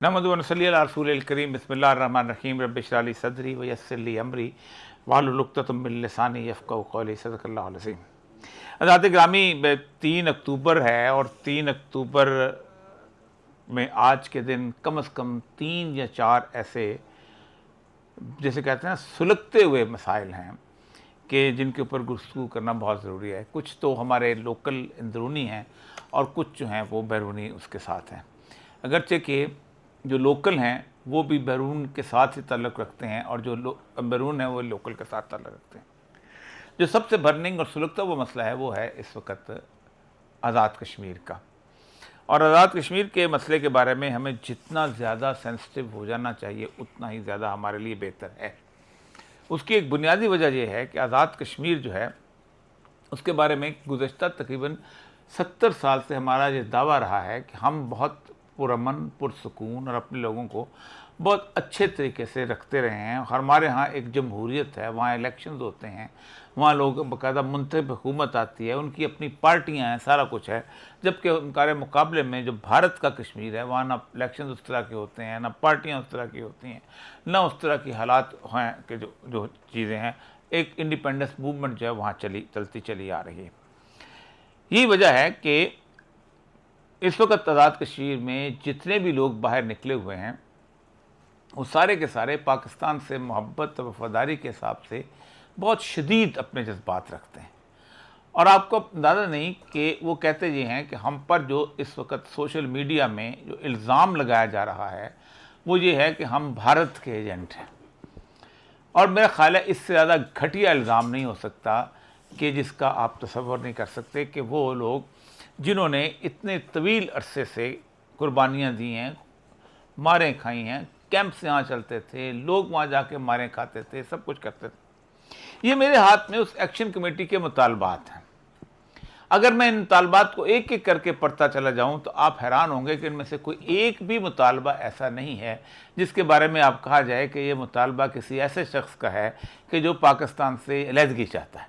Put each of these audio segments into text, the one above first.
नहमदुहु व नसल्ली अला रसूलिल करीम बिस्मिल्लाहिर्रहमानिर्रहीम रब्बि इश्रह ली सदरी व यस्सिर ली अमरी वाहलुल उक़दतम मिन लिसानी यफ़क़हू क़ौली सदक़ल्लाहुल अज़ीम। हज़रात गिरामी 3 अक्टूबर है और 3 अक्टूबर में आज के दिन कम से कम 3 या 4 ऐसे जैसे कहते हैं सुलगते हुए मसाइल हैं कि जिनके ऊपर गुफ्तगू करना बहुत ज़रूरी है। कुछ तो हमारे लोकल अंदरूनी हैं और कुछ जो हैं वो बैरूनी उसके साथ हैं। अगरचे कि जो लोकल हैं वो भी बैरून के साथ ही ताल्लुक़ रखते हैं और जो बैरून है वो लोकल के साथ ताल्लुक़ रखते हैं। जो सबसे बर्निंग और सुलगता हुआ मसला है वो है इस वक्त आज़ाद कश्मीर का। और आज़ाद कश्मीर के मसले के बारे में हमें जितना ज़्यादा सेंसिटिव हो जाना चाहिए उतना ही ज़्यादा हमारे लिए बेहतर है। उसकी एक बुनियादी वजह यह है कि आज़ाद कश्मीर जो है उसके बारे में गुज़श्ता तकरीबन 70 साल से हमारा ये दावा रहा है कि हम बहुत पुरअमन पुरसुकून और अपने लोगों को बहुत अच्छे तरीके से रखते रहे हैं। हमारे यहाँ एक जमहूरियत है, वहाँ इलेक्शंस होते हैं, वहाँ लोग बाकायदा मुंतखब हुकूमत आती है, उनकी अपनी पार्टियाँ हैं, सारा कुछ है। जबकि उनके मुकाबले में जो भारत का कश्मीर है वहाँ ना इलेक्शन उस तरह के होते हैं, ना पार्टियाँ उस तरह की होती हैं, ना उस तरह की हालात हैं कि जो चीज़ें हैं। एक इंडिपेंडेंस मूवमेंट जो है वहाँ चलती चली आ रही है। यही वजह है कि इस वक्त आज़ाद कश्मीर में जितने भी लोग बाहर निकले हुए हैं वो सारे के सारे पाकिस्तान से मोहब्बत और वफादारी के हिसाब से बहुत शदीद अपने जज्बात रखते हैं। और आपको अंदाज़ा नहीं कि वो कहते ये हैं कि हम पर जो इस वक्त सोशल मीडिया में जो इल्ज़ाम लगाया जा रहा है वो ये है कि हम भारत के एजेंट हैं। और मेरा ख़्याल है इससे ज़्यादा घटिया इल्ज़ाम नहीं हो सकता कि जिसका आप तसव्वुर नहीं कर सकते कि वो लोग जिन्होंने इतने तवील अरसे से कुर्बानियाँ दी हैं, मारें खाई हैं, कैंप्स यहाँ चलते थे, लोग वहाँ जाके मारें खाते थे, सब कुछ करते थे। ये मेरे हाथ में उस एक्शन कमेटी के मुतालबात हैं। अगर मैं इन मुतालबात को एक एक करके पढ़ता चला जाऊँ तो आप हैरान होंगे कि इनमें से कोई एक भी मुतालबा ऐसा नहीं है जिसके बारे में आप कहा जाए कि ये मुतालबा किसी ऐसे शख्स का है कि जो पाकिस्तान से अलहदगी चाहता है।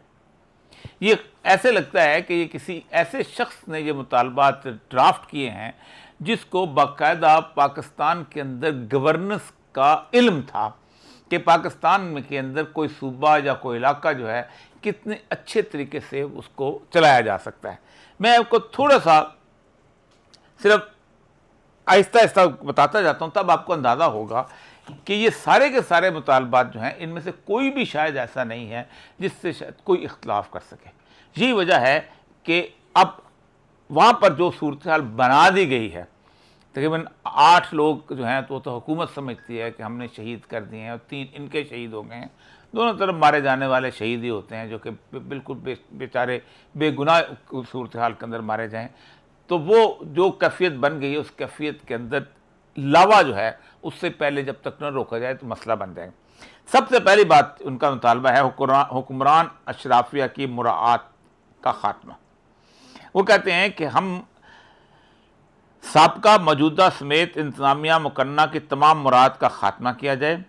ये ऐसे लगता है कि ये किसी ऐसे शख्स ने ये मुतालबात ड्राफ्ट किए हैं जिसको बाकायदा पाकिस्तान के अंदर गवर्नेंस का इल्म था कि पाकिस्तान के अंदर कोई सूबा या कोई इलाका जो है कितने अच्छे तरीके से उसको चलाया जा सकता है। मैं आपको थोड़ा सा सिर्फ आहिस्ता आहिस्ता बताता जाता हूँ, तब आपको अंदाज़ा होगा कि ये सारे के सारे मुतालबात जो हैं इनमें से कोई भी शायद ऐसा नहीं है जिससे शायद कोई इख्तलाफ कर सके। यही वजह है कि अब वहाँ पर जो सूरत हाल बना दी गई है, तकरीबन 8 लोग जो हैं तो हुकूमत समझती है कि हमने शहीद कर दिए हैं और 3 इनके शहीद हो गए हैं। दोनों तरफ मारे जाने वाले शहीद ही होते हैं जो कि बिल्कुल बेचारे बेगुनाह सूरत हाल के अंदर मारे जाएँ। तो वो जो कैफियत बन गई है उस कैफियत के अंदर लावा जो है उससे पहले जब तक न रोका जाए तो मसला बन जाएगा। सबसे पहली बात उनका मुतालबा है हुक्मरान अशराफिया की मुराआत का खात्मा। वो कहते हैं कि हम साबका मौजूदा समेत इंतज़ामिया मुकन्ना की तमाम मुराद का खात्मा किया जाए।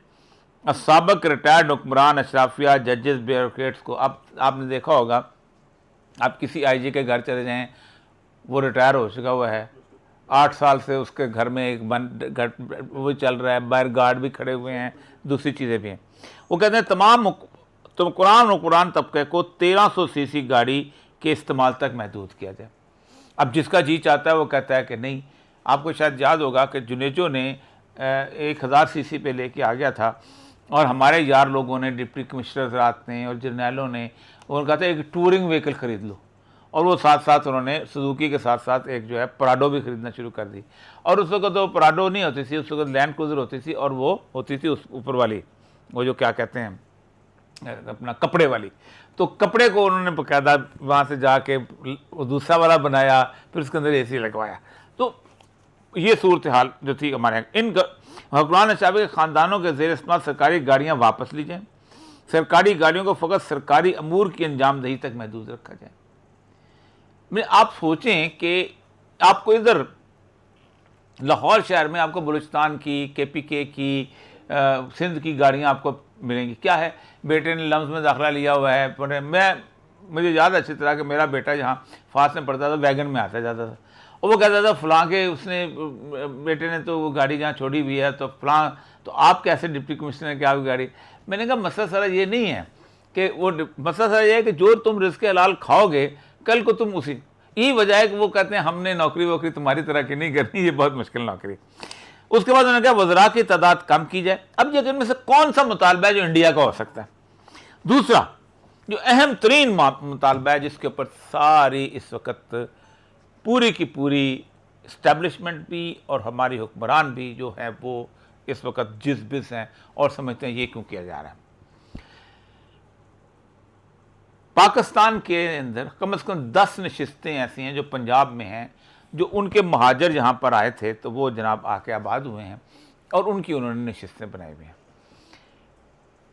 साबिक रिटायर्ड हुक्मरान अशराफिया जजेस ब्यूरोक्रेट्स को, अब आपने देखा होगा आप किसी IG के घर चले जाएँ, वो रिटायर हो चुका हुआ है, 8 साल से उसके घर में एक घर वो चल रहा है, बाहर गार्ड भी खड़े हुए हैं, दूसरी चीज़ें भी हैं। वो कहते हैं तमाम हुक्मरान तबके को 1300 सीसी गाड़ी के इस्तेमाल तक महदूद किया जाए। अब जिसका जी चाहता है वो कहता है कि नहीं। आपको शायद याद होगा कि जुनेजो ने 1000 सीसी पे लेके आ गया था और हमारे यार लोगों ने, डिप्टी कमिश्नर रात ने और जर्नैलों ने उन्होंने कहा था एक टूरिंग व्हीकल ख़रीद लो, और वो साथ साथ उन्होंने सुजुकी के साथ साथ एक जो है पराडो भी ख़रीदना शुरू कर दी। और उस वक्त तो पराडो नहीं होती थी, उस वक्त लैंड क्रूज़र होती थी और वो होती थी उस ऊपर वाली, वो जो क्या कहते हैं अपना कपड़े वाली। तो कपड़े को उन्होंने बाकायदा वहाँ से जाके दूसरा वाला बनाया, फिर उसके अंदर AC लगवाया। तो ये सूरत हाल जो थी हमारे यहाँ। इन हुक्मरान अशराफी के ख़ानदानों के ज़ेर इस्तेमाल सरकारी गाड़ियाँ वापस ली जाएँ। सरकारी गाड़ियों को फ़कत सरकारी अमूर की अंजामदही तक महदूद रखा जाए। मैं आप सोचें कि आपको इधर लाहौर शहर में आपको बलूचिस्तान की, KPK की, सिंध की गाड़ियाँ आपको मिलेंगी। क्या है, बेटे ने लम्स में दाखिला लिया हुआ है, मुझे याद है अच्छी तरह कि मेरा बेटा जहाँ फास में पढ़ता था वैगन में आता जाता था और वो कहता था फलां के उसने बेटे ने तो वो गाड़ी जहाँ छोड़ी हुई है, तो फलां, तो आप कैसे डिप्टी कमिश्नर की आपकी गाड़ी। मैंने कहा मसला सारा ये नहीं है कि वो, मसला सारा ये है कि जो तुम रिस्क हलाल खाओगे कल को तुम उसी, यही वजह है कि वो कहते हैं हमने नौकरी वोकरी तुम्हारी तरह की नहीं करनी, ये बहुत मुश्किल नौकरी। उसके बाद उन्होंने कहा वज़रा की तादाद कम की जाए। अब ये इनमें से कौन सा मुतालबा है जो इंडिया का हो सकता है? दूसरा जो अहम तरीन मुतालबा है जिसके ऊपर सारी इस वक्त पूरी की पूरी इस्टेब्लिशमेंट भी और हमारी हुक्मरान भी जो है वो इस वक्त जिस-बिस हैं और समझते हैं ये क्यों किया जा रहा है। पाकिस्तान के अंदर कम से कम 10 नशिस्तें ऐसी हैं जो पंजाब में हैं, जो उनके महाजर यहाँ पर आए थे तो वो जनाब आके आबाद हुए हैं और उनकी उन्होंने नशिस्तें बनाई हुई हैं।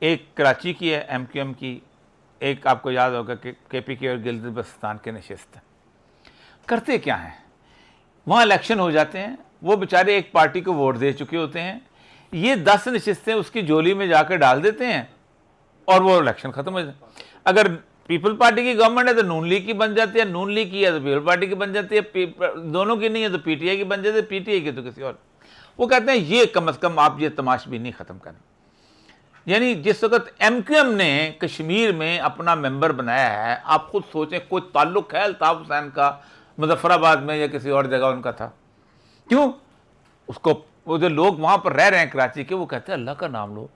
एक कराची की है MQM की, एक आपको याद होगा कि KPK और गिल्गित-बल्तिस्तान के नशिस्त है। करते क्या हैं, वहाँ इलेक्शन हो जाते हैं, वो बेचारे एक पार्टी को वोट दे चुके होते हैं, ये 10 नशिस्तें उसकी झोली में जाकर डाल देते हैं और वो इलेक्शन ख़त्म हो जाता है। अगर पीपल पार्टी की गवर्नमेंट है तो नून लीग की बन जाती है, नून लीग की है तो पीपल पार्टी की बन जाती है, दोनों की नहीं है तो PTI की बन जाती है, PTI की तो किसी और। वो कहते हैं ये कम से कम आप ये तमाशबीनी ख़त्म करें। यानी जिस वक्त MQM ने कश्मीर में अपना मेंबर बनाया है, आप खुद सोचें कोई ताल्लुक है अल्ताफ़ हुसैन का मुजफ्फराबाद में या किसी और जगह उनका था? क्यों? उसको वो जो लोग वहाँ पर रह रहे हैं कराची के, वो कहते हैं अल्लाह का नाम लो,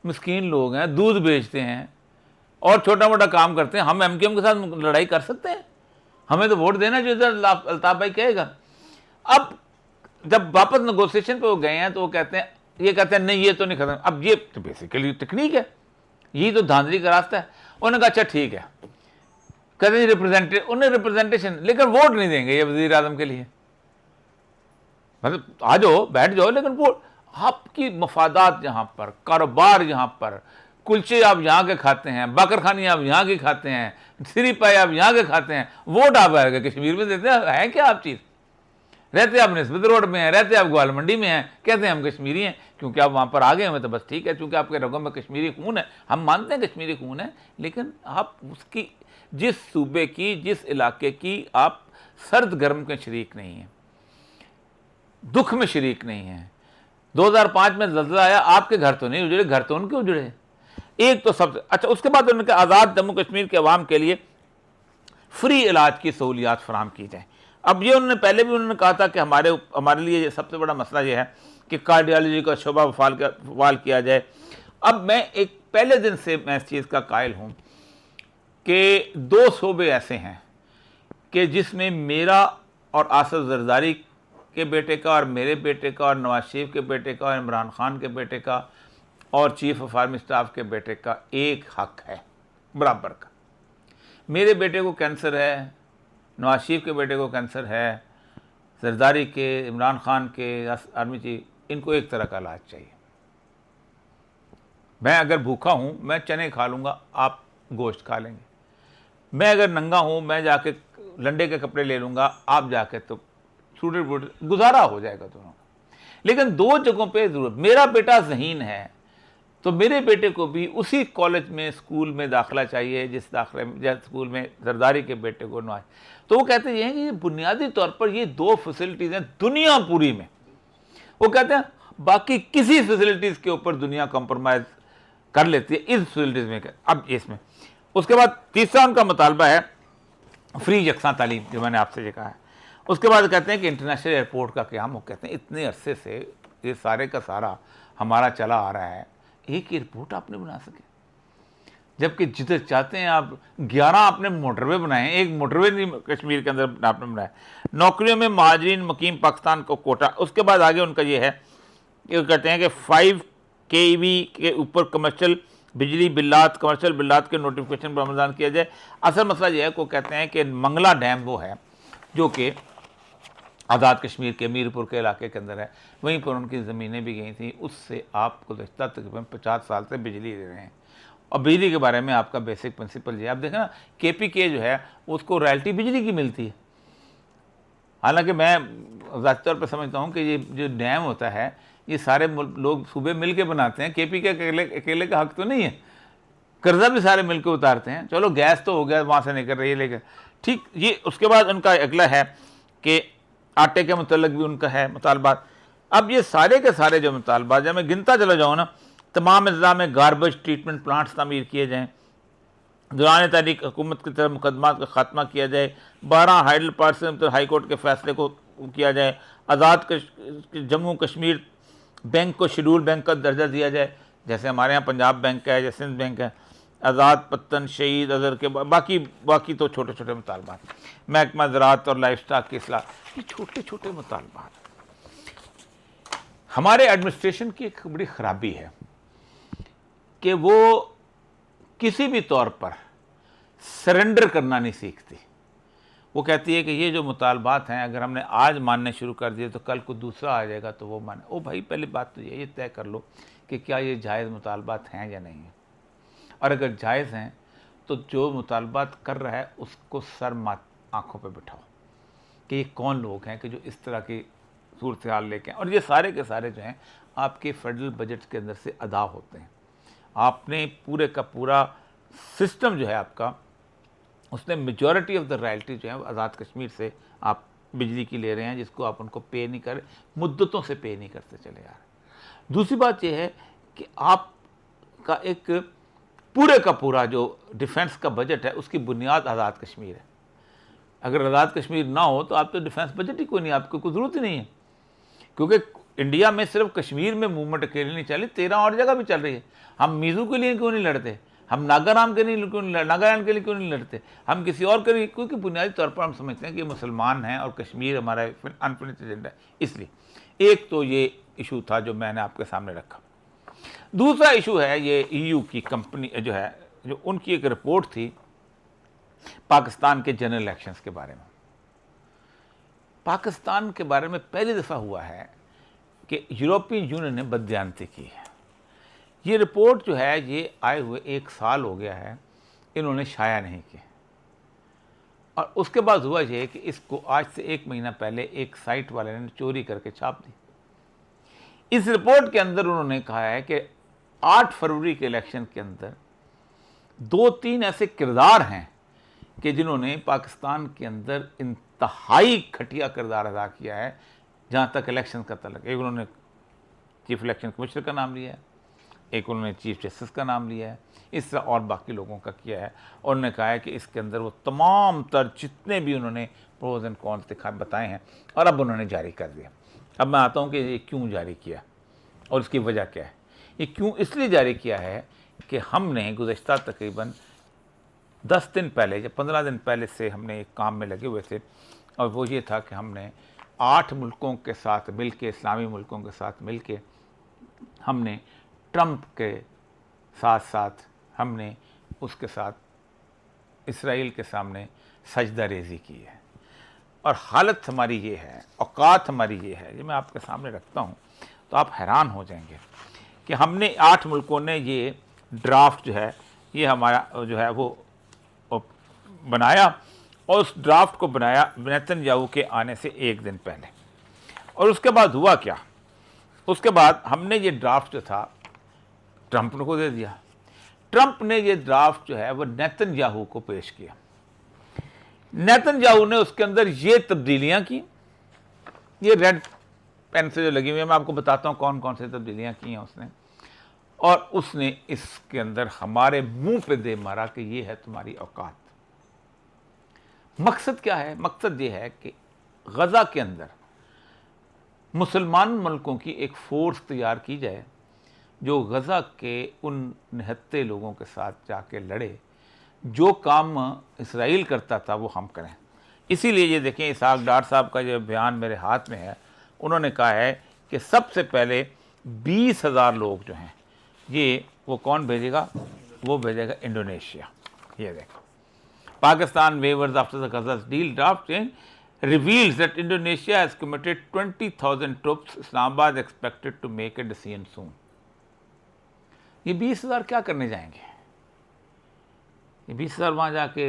मिस्कीन लोग हैं, दूध बेचते हैं और छोटा मोटा काम करते हैं, हम MQM के साथ लड़ाई कर सकते हैं? हमें तो वोट देना जो इधर अल्ताफ़ भाई कहेगा। अब जब वापस नेगोशिएशन पे वो गए हैं तो वो कहते हैं, ये कहते हैं नहीं ये तो नहीं खत्म। अब ये तो बेसिकली टेक्निक है, यही तो धांधली का रास्ता है। उन्होंने कहा अच्छा ठीक है, कहते हैं उन्हें रिप्रेजेंटेशन, लेकिन वोट नहीं देंगे ये वज़ीर आज़म के लिए। मतलब आ जाओ बैठ जाओ, लेकिन वो आपकी मफादात यहाँ पर, कारोबार यहाँ पर, कुलचे आप यहाँ के खाते हैं, बकरखानी आप यहाँ की खाते हैं, सिरी पाए आप यहाँ के खाते हैं, वोट आप आएगा कश्मीर में देते हैं क्या आप चीज़? रहते आप निस्बत रोड में हैं, रहते आप ग्वाल मंडी में हैं, कहते हैं हम कश्मीरी हैं, क्योंकि आप वहाँ पर आ गए हमें तो बस ठीक है, क्योंकि आपके रगों में कश्मीरी खून है, हम मानते हैं कश्मीरी खून है, लेकिन आप उसकी जिस सूबे की, जिस इलाके की आप सर्द गर्म के शरीक नहीं हैं, दुख में शरीक नहीं हैं। 2005 में ज़ल्ज़ला आया, आपके घर तो नहीं उजड़े, घर तो उनके उजड़े। एक तो सबसे अच्छा, उसके बाद उन्होंने आज़ाद जम्मू कश्मीर के अवाम के लिए फ्री इलाज की सहूलियात फराम की जाए। अब ये उन्होंने पहले भी उन्होंने कहा था कि हमारे लिए सबसे बड़ा मसला ये है कि कार्डियोलॉजी का शोबा बहाल किया जाए। अब मैं एक पहले दिन से मैं इस चीज़ का कायल हूँ कि 2 शोबे ऐसे हैं कि जिसमें मेरा और आसिफ जरदारी के बेटे का और मेरे बेटे का और नवाज शरीफ के बेटे का और इमरान खान के बेटे का और चीफ ऑफ आर्मी स्टाफ के बेटे का एक हक है बराबर का। मेरे बेटे को कैंसर है, नवाज शरीफ के बेटे को कैंसर है, जरदारी के, इमरान खान के, आर्मी चीफ, इनको एक तरह का इलाज चाहिए। मैं अगर भूखा हूँ मैं चने खा लूँगा, आप गोश्त खा लेंगे। मैं अगर नंगा हूँ मैं जाके लंडे के कपड़े ले लूँगा, आप जाके तो सूटेड बूटेड, गुजारा हो जाएगा दोनों। लेकिन 2 जगहों पे ज़रूरत, मेरा बेटा ज़हीन है तो मेरे बेटे को भी उसी कॉलेज में, स्कूल में दाखिला चाहिए जिस स्कूल में जरदारी के बेटे को नवाज। तो वो कहते हैं कि ये बुनियादी तौर पर ये 2 फैसिलिटीज़ हैं दुनिया पूरी में। वो कहते हैं बाकी किसी फैसिलिटीज़ के ऊपर दुनिया कॉम्प्रोमाइज़ कर लेती है, इस फैसिलिटीज़ में। अब इसमें उसके बाद तीसरा उनका मुतालबा है फ्री यकसा तालीम, जो मैंने आपसे ये कहा है। उसके बाद कहते हैं कि इंटरनेशनल एयरपोर्ट का क़याम हो। कहते हैं इतने अरसे से ये सारे का सारा हमारा चला आ रहा है, एक एयरपोर्ट आपने बना सके, जबकि जिधर चाहते हैं आप 11 आपने मोटरवे बनाए हैं, एक मोटरवे नहीं कश्मीर के अंदर आपने बनाया। नौकरियों में महाजरीन मुकीम पाकिस्तान को कोटा। उसके बाद आगे उनका ये है कि कहते हैं कि 5 kV के ऊपर कमर्शियल बिजली बिल्लात, कमर्शियल बिल्लात के नोटिफिकेशन पर अमल किया जाए। असल मसला ये है को कहते हैं कि मंगला डैम वो है जो कि आज़ाद कश्मीर के मीरपुर के इलाके के अंदर है, वहीं पर उनकी ज़मीनें भी गई थी, उससे आप गुज़श्ता तकरीबन 50 साल से बिजली दे रहे हैं। और बिजली के बारे में आपका बेसिक प्रिंसिपल ये, आप देखें ना KPK जो है उसको रॉयल्टी बिजली की मिलती है। हालांकि मैं ज़ाती तौर पर समझता हूँ कि ये जो डैम होता है ये सारे लोग सूबे मिल के बनाते हैं, KPK अकेले का हक तो नहीं है, कर्जा भी सारे मिल के उतारते हैं। चलो गैस तो हो गया, वहाँ से निकल रही है, लेकिन ठीक ये। उसके बाद उनका अगला है कि आटे के मुतल्लिक भी उनका है मुतालबात। अब ये सारे के सारे जो मुतालबात, जब मैं गिनता चला जाऊँ ना, तमाम अज़ला में गार्बेज ट्रीटमेंट प्लांट्स तामीर किए जाएँ, दौरान तारीख हुकूमत की तरफ मुकदमात का खात्मा किया जाए, 12 हाइडल पार्ट से हाई कोर्ट के फैसले को किया जाए, आज़ाद जम्मू कश्मीर बैंक को शेड्यूल बैंक का दर्जा दिया जाए, जैसे हमारे यहाँ पंजाब बैंक है, जैसे सिंध बैंक है, आज़ाद पत्तन शहीद अजहर के बाकी तो छोटे छोटे मुतालबात, महकमा ज़राअत और लाइफ स्टॉक की इस्लाह, ये छोटे छोटे मुतालबात। हमारे एडमिनिस्ट्रेशन की एक बड़ी ख़राबी है कि वो किसी भी तौर पर सरेंडर करना नहीं सीखती। वो कहती है कि ये जो मुतालबात हैं अगर हमने आज मानने शुरू कर दिए तो कल को दूसरा आ जाएगा तो वो माने। ओ भाई, पहले बात तो ये तय कर लो कि क्या ये जायज़ मुतालबात हैं या नहीं है, और अगर जायज़ हैं तो जो मुतालबात कर रहा है उसको सर मात आँखों पे बिठाओ कि ये कौन लोग हैं कि जो इस तरह की सूरत हाल लेके, और ये सारे के सारे जो हैं आपके फेडरल बजट के अंदर से अदा होते हैं। आपने पूरे का पूरा सिस्टम जो है आपका, उसने मेजॉरिटी ऑफ द रॉयल्टी जो है आज़ाद कश्मीर से आप बिजली की ले रहे हैं, जिसको आप उनको पे नहीं कर, मुद्दतों से पे नहीं करते चले आ रहे। दूसरी बात यह है कि आपका एक पूरे का पूरा जो डिफेंस का बजट है उसकी बुनियाद आज़ाद कश्मीर है। अगर आज़ाद कश्मीर ना हो तो आप तो डिफेंस बजट ही कोई नहीं, आपको कोई ज़रूरत ही नहीं है, क्योंकि इंडिया में सिर्फ कश्मीर में मूवमेंट अकेले नहीं चली, 13 और जगह भी चल रही है। हम मीज़ू के लिए क्यों नहीं लड़ते, हम नागाराम के लिए क्यों नहीं, नागालैंड के लिए क्यों नहीं लड़ते, हम किसी और के लिए, क्योंकि बुनियादी तौर पर हम समझते हैं कि मुसलमान हैं और कश्मीर हमारा अनफिनिश्ड एजेंडा है। इसलिए एक तो ये इशू था जो मैंने आपके सामने रखा। दूसरा इशू है ये EU की कंपनी जो है, जो उनकी एक रिपोर्ट थी पाकिस्तान के जनरल इलेक्शंस के बारे में। पाकिस्तान के बारे में पहली दफ़ा हुआ है कि यूरोपियन यूनियन ने बददियानती की है। ये रिपोर्ट जो है ये आए हुए 1 साल हो गया है, इन्होंने शाया नहीं की, और उसके बाद हुआ ये कि इसको आज से 1 महीना पहले एक साइट वाले ने चोरी करके छाप दी। इस रिपोर्ट के अंदर उन्होंने कहा है कि 8 फरवरी के इलेक्शन के अंदर 2-3 ऐसे किरदार हैं कि जिन्होंने पाकिस्तान के अंदर इंतहाई घटिया किरदार अदा किया है जहाँ तक इलेक्शन का तल्लुक। एक उन्होंने चीफ इलेक्शन कमिश्नर का नाम लिया है, एक उन्होंने चीफ जस्टिस का नाम लिया है, इस तरह और बाकी लोगों का किया है, और उन्होंने कहा है कि इसके अंदर वो तमाम तर जितने भी उन्होंने प्रोज एंड कॉन्स बताए हैं और अब उन्होंने जारी कर दिया। अब मैं आता हूँ कि ये क्यों जारी किया और इसकी वजह क्या है। ये क्यों इसलिए जारी किया है कि हमने गुज़श्ता तकरीबन 10 दिन पहले या 15 दिन पहले से हमने एक काम में लगे हुए थे, और वो ये था कि हमने 8 मुल्कों के साथ मिल के, इस्लामी मुल्कों के साथ मिल के, हमने ट्रंप के साथ साथ हमने उसके साथ इसराइल के सामने सजदा रेज़ी की है। और हालत हमारी ये है, औकात हमारी ये है, ये मैं आपके सामने रखता हूँ तो आप हैरान हो जाएंगे कि हमने 8 मुल्कों ने ये ड्राफ्ट जो है ये हमारा जो है वो बनाया, और उस ड्राफ्ट को बनाया नेतन्याहू के आने से 1 दिन पहले। और उसके बाद हुआ क्या, उसके बाद हमने ये ड्राफ्ट जो था ट्रंप को दे दिया। ट्रंप ने ये ड्राफ्ट जो है वो नेतन्याहू को पेश किया। नेतन्याहू ने उसके अंदर ये तब्दीलियां की, ये रेड पेन से जो लगी हुई है, मैं आपको बताता हूँ कौन कौन सी तब्दीलियां की हैं उसने, और उसने इसके अंदर हमारे मुंह पे दे मारा कि ये है तुम्हारी औकात। मकसद क्या है? मकसद ये है कि गज़ा के अंदर मुसलमान मुल्कों की एक फ़ोर्स तैयार की जाए जो गज़ा के उन निहत्ते लोगों के साथ जाके लड़े, जो काम इसराइल करता था वो हम करें। इसीलिए ये देखें, इसहाक डार साहब का जो बयान मेरे हाथ में है, उन्होंने कहा है कि सबसे पहले 20,000 लोग जो हैं ये वो कौन भेजेगा? वो भेजेगा इंडोनेशिया। ये देखो, Pakistan weavers after the Gaza deal draft reveals that Indonesia has committed 20,000 troops. Islamabad expected to make a decision soon. ये 20,000 क्या करने जाएंगे? ये 20,000 वहाँ जाके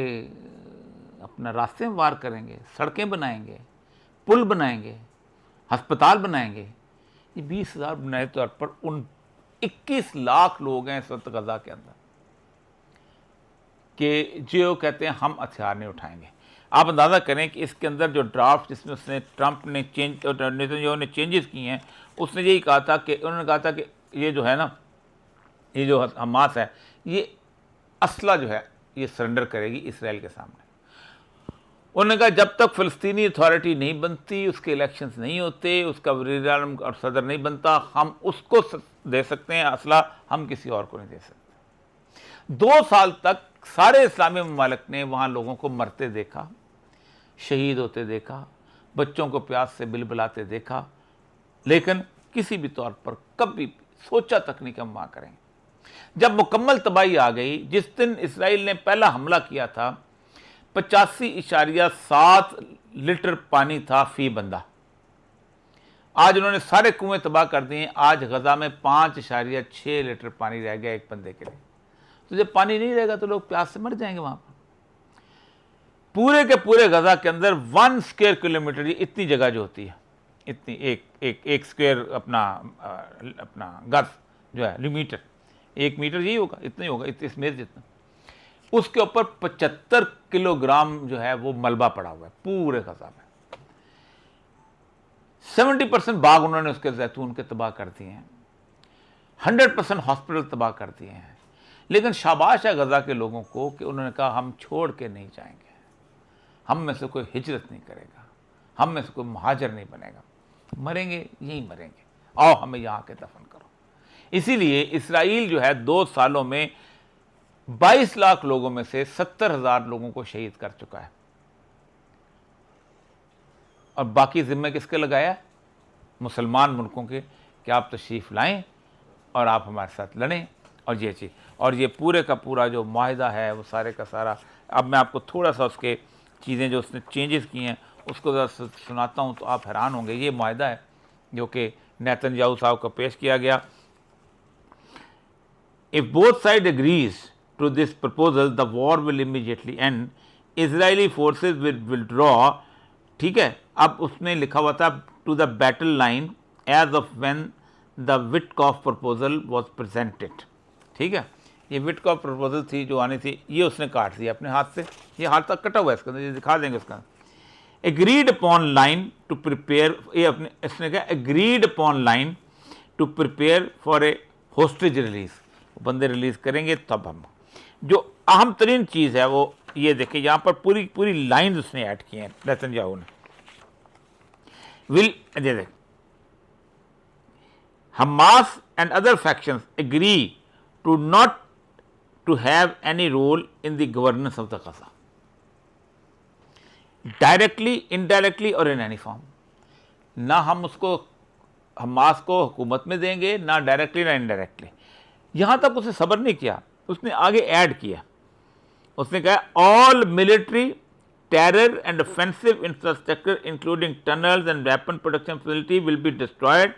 अपना रास्ते में वार करेंगे, सड़कें बनाएंगे, पुल बनाएंगे, अस्पताल बनाएंगे। ये 20,000 बुनियादी तौर पर उन 21 लाख लोग हैं इस वक्त गज़ा के अंदर कि जो कहते हैं हम हथियार नहीं उठाएंगे। आप अंदाज़ा करें कि इसके अंदर जो ड्राफ्ट जिसमें उसने ट्रंप ने नेतन्याहू ने चेंजेस किए हैं, उसने यही कहा था कि उन्होंने कहा था कि ये जो है ना, ये जो हमास है, ये असला जो है ये सरेंडर करेगी इसराइल के सामने। उन्होंने कहा जब तक फ़लस्तीनी अथॉरिटी नहीं बनती, उसके इलेक्शंस नहीं होते, उसका वज़ीर आज़म और सदर नहीं बनता, हम उसको दे सकते हैं असला, हम किसी और को नहीं दे सकते। 2 साल तक सारे इस्लामी ममालिक ने वहाँ लोगों को मरते देखा, शहीद होते देखा, बच्चों को प्यास से बिलबिलाते देखा, लेकिन किसी भी तौर पर कभी सोचा तक नहीं कि हम वहाँ करेंगे। जब मुकम्मल तबाही आ गई, जिस दिन इसराइल ने पहला हमला किया था 85.7 लीटर पानी था फी बंदा। आज उन्होंने सारे कुएं तबाह कर दिए। आज गजा में 5.6 लीटर पानी रह गया एक बंदे के लिए। तो जब पानी नहीं रहेगा तो लोग प्यास से मर जाएंगे। वहां पर पूरे के पूरे गजा के अंदर 1 स्क्वायर किलोमीटर, इतनी जगह जो होती है, इतनी एक स्क्वायर अपना गज जो है मीटर, 1 मीटर यही होगा, इतना ही होगा, इस मेज जितना, उसके ऊपर 75 किलोग्राम जो है वो मलबा पड़ा हुआ है पूरे गजा में। 70% बाग उन्होंने उसके जैतून के तबाह कर दिए हैं, 100% हॉस्पिटल तबाह कर दिए हैं। लेकिन शाबाश है गजा के लोगों को कि उन्होंने कहा हम छोड़ के नहीं जाएंगे, हम में से कोई हिजरत नहीं करेगा, हम में से कोई महाजर नहीं बनेगा, मरेंगे यहीं मरेंगे, आओ हमें यहाँ के दफन करो। इसीलिए इसराइल जो है 2 सालों में 22 लाख लोगों में से 70,000 लोगों को शहीद कर चुका है। और बाकी जिम्मे किसके लगाया? मुसलमान मुल्कों के, कि आप तशरीफ़ लाएं और आप हमारे साथ लड़ें और ये चीज़, और ये पूरे का पूरा जो माहिदा है वो सारे का सारा। अब मैं आपको थोड़ा सा उसके चीज़ें जो उसने चेंजेस की हैं उसको ज़रा सुनाता हूँ तो आप हैरान होंगे। ये माहिदा है जो कि नेतन्याहू साहब को पेश किया गया। If both side agrees to this proposal the war will immediately end, Israeli forces will withdraw. ठीक है, अब उसमें लिखा हुआ था to the battle line as of when the Witkoff proposal was presented. ठीक है, ये विटकॉफ प्रपोजल थी जो आनी थी, ये उसने काट दिया अपने हाथ से, ये हाथ तक कटा हुआ है इसके अंदर, ये दिखा देंगे उसका। Agreed upon line to prepare, ये अपने इसने कहा agreed upon line to prepare for a hostage release, बंदे रिलीज करेंगे तब हम। जो अहम तरीन चीज़ है वो ये देखिए, यहाँ पर पूरी पूरी लाइन उसने ऐड की हैं नेतन्याहू ने। विल देख, Hamas and other factions agree to not to have any role in the governance of the Gaza, directly, indirectly और इन एनी फॉर्म। ना हम उसको हमास को हुकूमत में देंगे, ना डायरेक्टली ना इनडायरेक्टली। यहाँ तक उसने सब्र नहीं किया, उसने आगे ऐड किया, उसने कहा all military terror and offensive infrastructure including tunnels and weapon production facility will be destroyed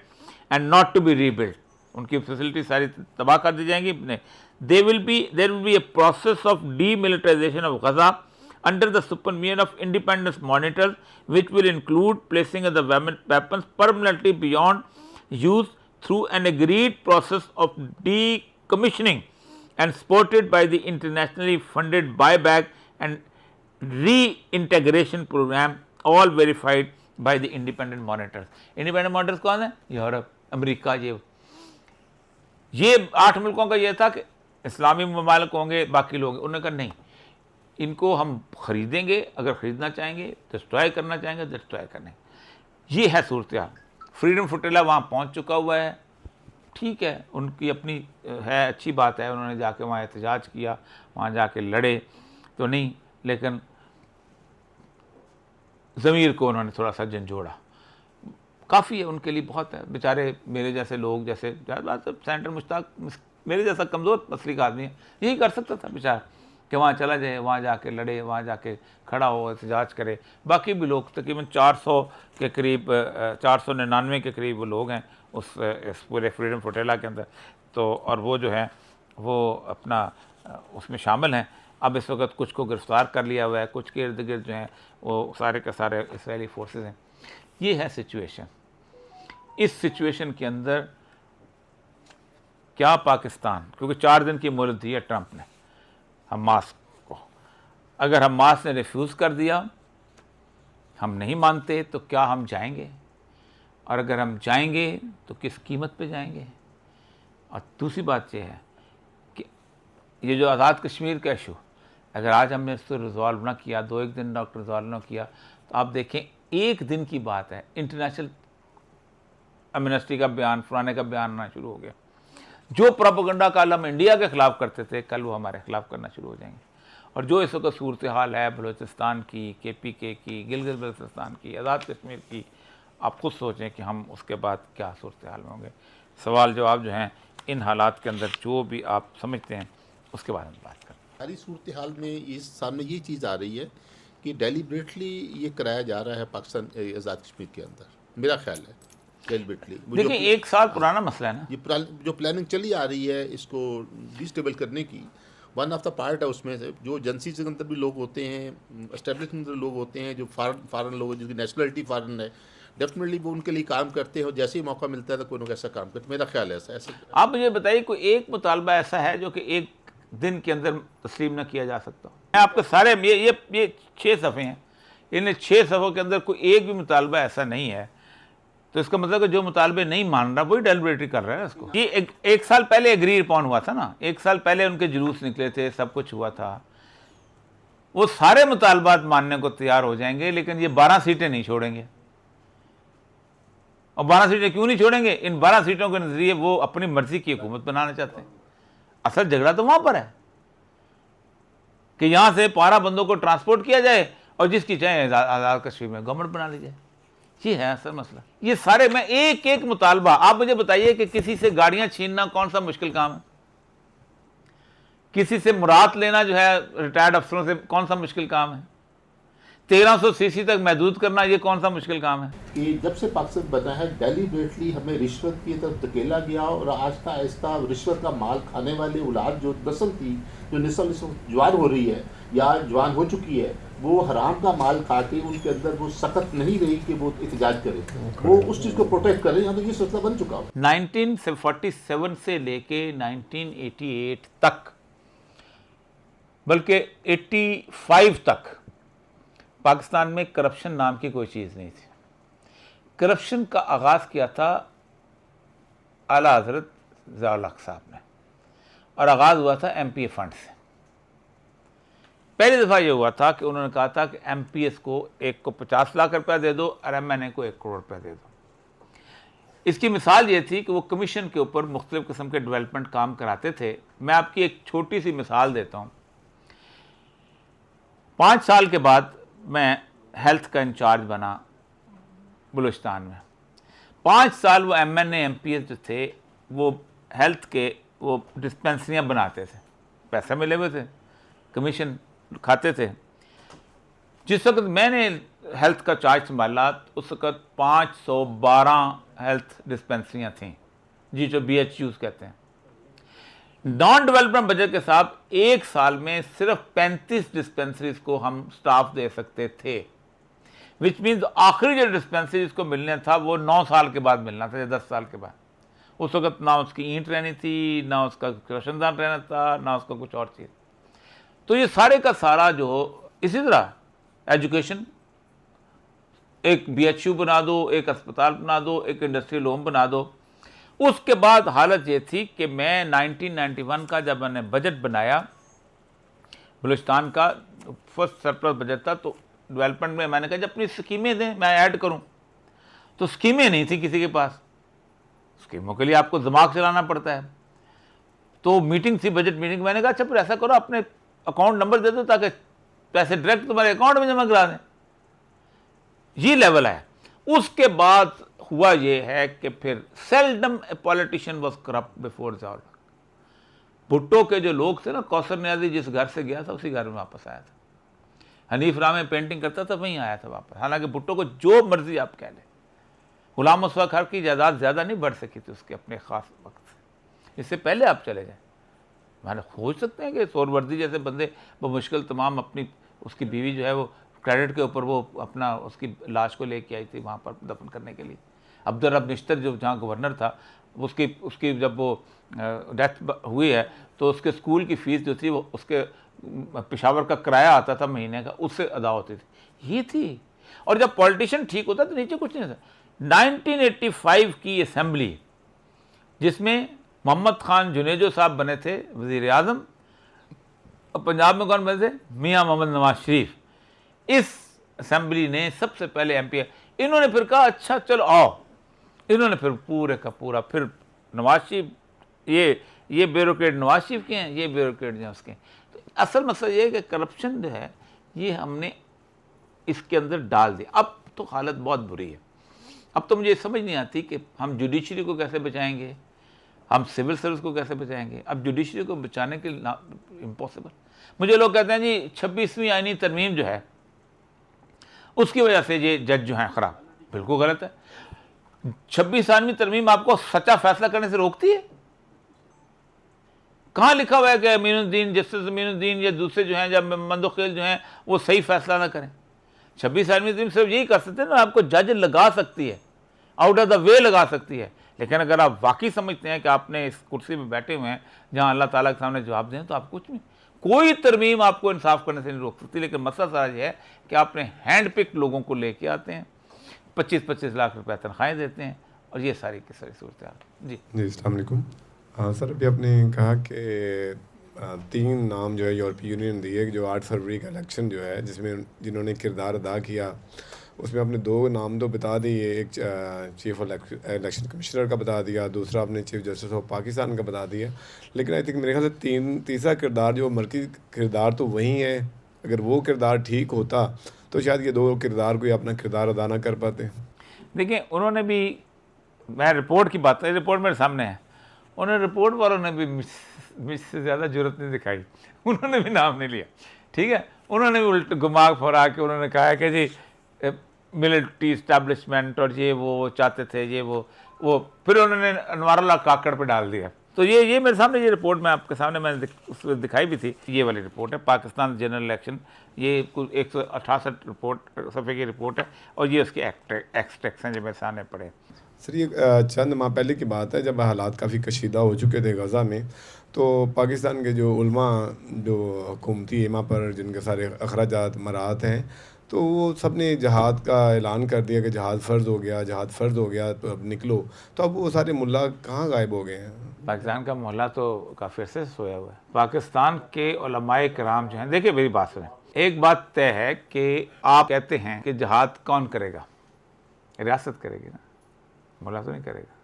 and not to be rebuild. उनकी फैसिलिटी सारी तबाह कर दी जाएंगी। There will be a process of demilitarization of Gaza under the supervision of independent monitors, which will include placing the weapons permanently beyond use through an agreed process of decommissioning and supported by the internationally funded buyback and reintegration program, all verified by the independent monitors. Independent monitors कौन है? Europe, America. ये 8 मुल्कों का ये था कि इस्लामी ममालिक होंगे, बाकी लोग। उन्होंने कहा नहीं, इनको हम खरीदेंगे, अगर ख़रीदना चाहेंगे, डिस्ट्रॉय करना चाहेंगे, डिस्ट्रॉय करने। ये है सूरत। फ्रीडम फ्लोटिला वहाँ पहुँच चुका हुआ है। ठीक है, उनकी अपनी है, अच्छी बात है, उन्होंने जाके वहाँ एहतजाज किया, वहाँ जाके लड़े तो नहीं, लेकिन ज़मीर को उन्होंने थोड़ा सा झंझोड़ा। काफ़ी है उनके लिए, बहुत है। बेचारे मेरे जैसे लोग, जैसे सेनेटर मुश्ताक मेरे जैसा कमज़ोर मसली का आदमी है, यही कर सकता था बेचारा कि वहाँ चला जाए, वहाँ जाके लड़े, वहाँ जाके खड़ा हो, एहतजाज करे। बाकी भी लोग तकरीबन 400 के करीब, 499 के करीब वो लोग हैं इस पूरे फ्रीडम फ्लोटिला के अंदर। तो और वो जो है वो अपना उसमें शामिल हैं। अब इस वक्त कुछ को गिरफ़्तार कर लिया हुआ है, कुछ के इर्द गिर्द जो हैं वो सारे के सारे इसराइली फोर्सेस हैं। ये है सिचुएशन। इस सिचुएशन के अंदर क्या पाकिस्तान, क्योंकि 4 दिन की मोहलत दी है ट्रंप ने हमास को, अगर हमास ने रिफ्यूज़ कर दिया हम नहीं मानते तो क्या हम जाएंगे, और अगर हम जाएंगे तो किस कीमत पे जाएंगे। और दूसरी बात यह है कि ये जो आज़ाद कश्मीर का इशू, अगर आज हमने इसको रिजॉल्व ना किया, 2-1 दिन डॉक्टर रिजॉल्व ना किया, तो आप देखें 1 दिन की बात है, इंटरनेशनल एमनेस्टी का बयान, फलाने का बयान आना शुरू हो गया। जो प्रोपेगेंडा कल हम इंडिया के ख़िलाफ़ करते थे, कल वो हमारे ख़िलाफ़ करना शुरू हो जाएंगे। और जो इस वक्त सूरत हाल है बलूचिस्तान की, KPK की, गिलगित बल्तिस्तान की, आज़ाद कश्मीर की, आप खुद सोचें कि हम उसके बाद क्या सूरत हाल में होंगे। सवाल जवाब जो हैं इन हालात के अंदर जो भी आप समझते हैं उसके बारे में बात करें। सारी सूरत हाल में इस सामने ये चीज़ आ रही है कि डेलिब्रेटली ये कराया जा रहा है पाकिस्तान आज़ाद कश्मीर के अंदर, मेरा ख्याल है डेलिब्रेटली। देखिए 1 साल पुराना मसला है ना, ये जो प्लानिंग चली आ रही है इसको डिस्टेबल करने की, वन ऑफ द पार्ट है उसमें से जो एजेंसी के अंदर भी लोग होते हैं, एस्टेब्लिशमेंट लोग होते हैं, जो फॉरेन लोग हैं जिनकी नेशनलिटी फॉरेन है, डेफिनेटली वो उनके लिए काम करते हैं और जैसे ही मौका मिलता है तो कोई ना कैसा काम करते, मेरा ख्याल है ऐसा। आप मुझे बताइए कोई एक मुतालबा ऐसा है जो कि 1 दिन के अंदर तस्लीम न किया जा सकता। मैं आपके सारे ये 6 सफ़े हैं, इन 6 सफ़ों के अंदर कोई एक भी मुतालबा ऐसा नहीं है, तो इसका मतलब कि जो मुतालबे नहीं मान रहा वही डेलिब्रेटली कर रहा है इसको। ये एक साल पहले एग्री अपॉन हुआ था ना, 1 साल पहले उनके जुलूस निकले थे, सब कुछ हुआ था, वो सारे मुतालबात मानने को तैयार हो जाएंगे, लेकिन ये 12 सीटें नहीं छोड़ेंगे। और 12 सीटें क्यों नहीं छोड़ेंगे? इन 12 सीटों के नजरिए वो अपनी मर्जी की हुकूमत बनाना चाहते हैं। असल झगड़ा तो वहां पर है कि यहां से 12 बंदों को ट्रांसपोर्ट किया जाए और जिसकी चाहे आज़ाद कश्मीर में गवर्नमेंट बना ली जाए। ये है असल मसला। ये सारे, मैं एक एक मुतालबा, आप मुझे बताइए कि किसी से गाड़ियां छीनना कौन सा मुश्किल काम है? किसी से मुराद लेना जो है रिटायर्ड अफसरों से कौन सा मुश्किल काम है? 1300 सीसी तक महदूद करना ये कौन सा मुश्किल काम है? कि जब से पाकिस्तान बना है डेलिब्रेटली हमें रिश्वत की तरफ धकेला गया और आहिस्ता आहिस्ता रिश्वत का माल खाने वाली औलाद जो नस्ल थी, जो नस्ल जवान हो रही है या जवान हो चुकी है, वो हराम का माल खा के उनके अंदर वो सख्त नहीं रही कि वो एहतजाज करे, वो उस चीज़ को प्रोटेक्ट करे। यहाँ तो ये सिलसिला बन चुका हो। 1947 से लेके 1988 तक, बल्कि 85 तक पाकिस्तान में करप्शन नाम की कोई चीज़ नहीं थी। करप्शन का आगाज़ किया था आला हज़रत ज़िया-उल हक़ साहब ने, और आगाज़ हुआ था MPA फंड से। पहली दफ़ा ये हुआ था कि उन्होंने कहा था कि MPS को एक को 50 लाख रुपया दे दो और MNA को 1 करोड़ रुपया दे दो। इसकी मिसाल ये थी कि वो कमीशन के ऊपर मुख्तलिफ़ किस्म के डेवलपमेंट काम कराते थे। मैं आपकी एक छोटी सी मिसाल देता हूँ। 5 साल के बाद मैं हेल्थ का इंचार्ज बना बलूचिस्तान में। 5 साल वो MNA MPS जो थे वो हेल्थ के वो डिस्पेंसरियाँ बनाते थे, पैसे मिले हुए थे, कमीशन खाते थे। जिस वक्त मैंने हेल्थ का चार्ज संभाला उस वक्त 512 हेल्थ डिस्पेंसरियाँ थीं, जी जो BHUs कहते हैं। नॉन डेवलपमेंट बजट के साथ 1 साल में सिर्फ 35 डिस्पेंसरीज को हम स्टाफ दे सकते थे, विच मीन्स आखिरी जो डिस्पेंसरीज को मिलने था वो 9 साल के बाद मिलना था या 10 साल के बाद। उस वक्त ना उसकी ईंट रहनी थी, ना उसका रोशनदान रहना था, ना उसका कुछ और चीज़। तो ये सारे का सारा जो, इसी तरह एजुकेशन, एक BHU बना दो, एक अस्पताल बना दो, एक इंडस्ट्रियल होम बना दो। उसके बाद हालत ये थी कि मैं 1991 का जब मैंने बजट बनाया, बलूचिस्तान का फर्स्ट सरप्लस बजट था, तो डेवलपमेंट में मैंने कहा जब अपनी स्कीमें दें मैं ऐड करूं, तो स्कीमें नहीं थी किसी के पास। स्कीमों के लिए आपको दिमाग चलाना पड़ता है। तो मीटिंग थी, बजट मीटिंग, मैंने कहा अच्छा फिर ऐसा करो अपने अकाउंट नंबर दे दो ताकि पैसे डायरेक्ट तुम्हारे अकाउंट में जमा करा दें। ये लेवल है। उसके बाद हुआ ये है कि फिर seldom a politician was corrupt before Zia ul Haq. Bhutto के जो लोग थे ना, कौसर नियाज़ी जिस घर से गया था उसी घर में वापस आया था। हनीफ रामे पेंटिंग करता था, वहीं आया था वापस। हालांकि भुट्टो को जो मर्जी आप कह लें, गुलाम मुस्तफ़ा खान की जायदाद ज़्यादा नहीं बढ़ सकी थी उसके अपने ख़ास वक्त से। इससे पहले आप चले जाएँ, मैंने खोज सकते हैं कि सोहरवर्दी जैसे बंदे मुश्किल तमाम अपनी, उसकी बीवी जो है वो क्रेडिट के ऊपर वो अपना उसकी लाश को लेके आई थी वहाँ पर दफन करने के लिए। अब्दुल रब निश्तर जो जहाँ गवर्नर था, उसकी जब वो डेथ हुई है तो उसके स्कूल की फ़ीस जो थी वो उसके पेशावर का किराया आता था महीने का, उससे अदा होती थी। ये थी और जब पॉलिटिशियन ठीक होता है तो नीचे कुछ नहीं होता। 1985 की असेंबली जिसमें मोहम्मद खान जुनेजो साहब बने थे वज़ीर आज़म, और पंजाब में कौन बने थे? मियाँ मोहम्मद नवाज शरीफ। इस असेंबली ने सबसे पहले MP, इन्होंने फिर कहा अच्छा चलो आओ, इन्होंने फिर पूरे का पूरा फिर नवाज शरीफ, ये ब्यूरोक्रेट नवाज शरीफ के हैं, ये ब्यूरोक्रेट जो उसके हैं। तो असल मसला ये है कि करप्शन जो है ये हमने इसके अंदर डाल दिया। अब तो हालत बहुत बुरी है। अब तो मुझे समझ नहीं आती कि हम जुडिशरी को कैसे बचाएंगे, हम सिविल सर्विस को कैसे बचाएंगे। अब जुडिशरी को बचाने के लिए इम्पॉसिबल। मुझे लोग कहते हैं जी 26वीं आईनी तरमीम जो है उसकी वजह से ये जज जो हैं ख़राब। बिल्कुल गलत है। 26वीं तरमीम आपको सच्चा फैसला करने से रोकती है? कहाँ लिखा हुआ है कि अमीनुद्दीन, जस्टिस अमीनुद्दीन या दूसरे जो हैं, जब मंदोखेल जो हैं वो सही फैसला ना करें? 26वीं तरमीम सिर्फ यही कर सकते हैं ना, आपको जज लगा सकती है, आउट ऑफ द वे लगा सकती है। लेकिन अगर आप वाकई समझते हैं कि आपने इस कुर्सी में बैठे हुए हैं जहाँ अल्लाह ताला के सामने जवाब दें, तो आप कुछ नहीं, कोई तरमीम आपको इंसाफ करने से नहीं रोक सकती। लेकिन मसला सारा ये है कि आपने हैंड पिक लोगों को लेके आते हैं, 25-25 लाख रुपए तनख्वाहें देते हैं, और ये सारी की सारी सूरत हाल। जी अस्सलाम वालेकुम। सर अभी आपने कहा कि 3 नाम जो है यूरोपीय यूनियन दिए, जो 8 फरवरी का इलेक्शन जो है जिसमें जिन्होंने किरदार अदा किया, उसमें आपने 2 नाम तो बता दिए। एक चीफ इलेक्शन कमिश्नर का बता दिया, दूसरा आपने चीफ जस्टिस ऑफ पाकिस्तान का बता दिया। लेकिन आई थिंक मेरे ख्याल से तीसरा किरदार जो मरकज़ी किरदार तो वही है। अगर वो किरदार ठीक होता तो शायद ये 2 किरदार कोई अपना किरदार अदा ना कर पाते। देखिए, उन्होंने भी, मैं रिपोर्ट की बात, रिपोर्ट मेरे सामने है, उन्होंने रिपोर्ट वालों ने भी मुझसे ज़्यादा जरूरत नहीं दिखाई, उन्होंने भी नाम नहीं लिया। ठीक है, उन्होंने भी उल्ट घुमाग फरा के उन्होंने कहा है कि जी मिलिट्री इस्टेब्लिशमेंट और ये वो चाहते थे, ये वो फिर उन्होंने अनवारुल्लाह काकड़ पे डाल दिया। तो ये मेरे सामने ये रिपोर्ट मैं आपके सामने मैंने उसमें दिखाई भी थी। ये वाली रिपोर्ट है पाकिस्तान जनरल इलेक्शन, ये कुल 168 सफ़े की रिपोर्ट है, और ये उसके एक्सट्रैक्ट्स हैं जो मेरे सामने पड़े। सर ये चंद माह पहले की बात है जब हालात काफ़ी कशीदा हो चुके थे गज़ा में, तो पाकिस्तान के जो उलमा जो हुकूमती इमा पर जिनके सारे अखराजात मराहत हैं, तो वो सब ने जहाद का ऐलान कर दिया कि जहाद फ़र्ज़ हो गया, जहाद फ़र्ज़ हो गया, तो अब निकलो। तो अब वो सारे मुल्ला कहाँ गायब हो गए हैं? पाकिस्तान का मोहल्ला तो काफ़ी अरसे से सोया हुआ है। पाकिस्तान के उलमाए कराम जो हैं, देखिए मेरी बात सुनें, एक बात तय है कि आप कहते हैं कि जहाद कौन करेगा? रियासत करेगी ना, मुल्ला तो नहीं करेगा।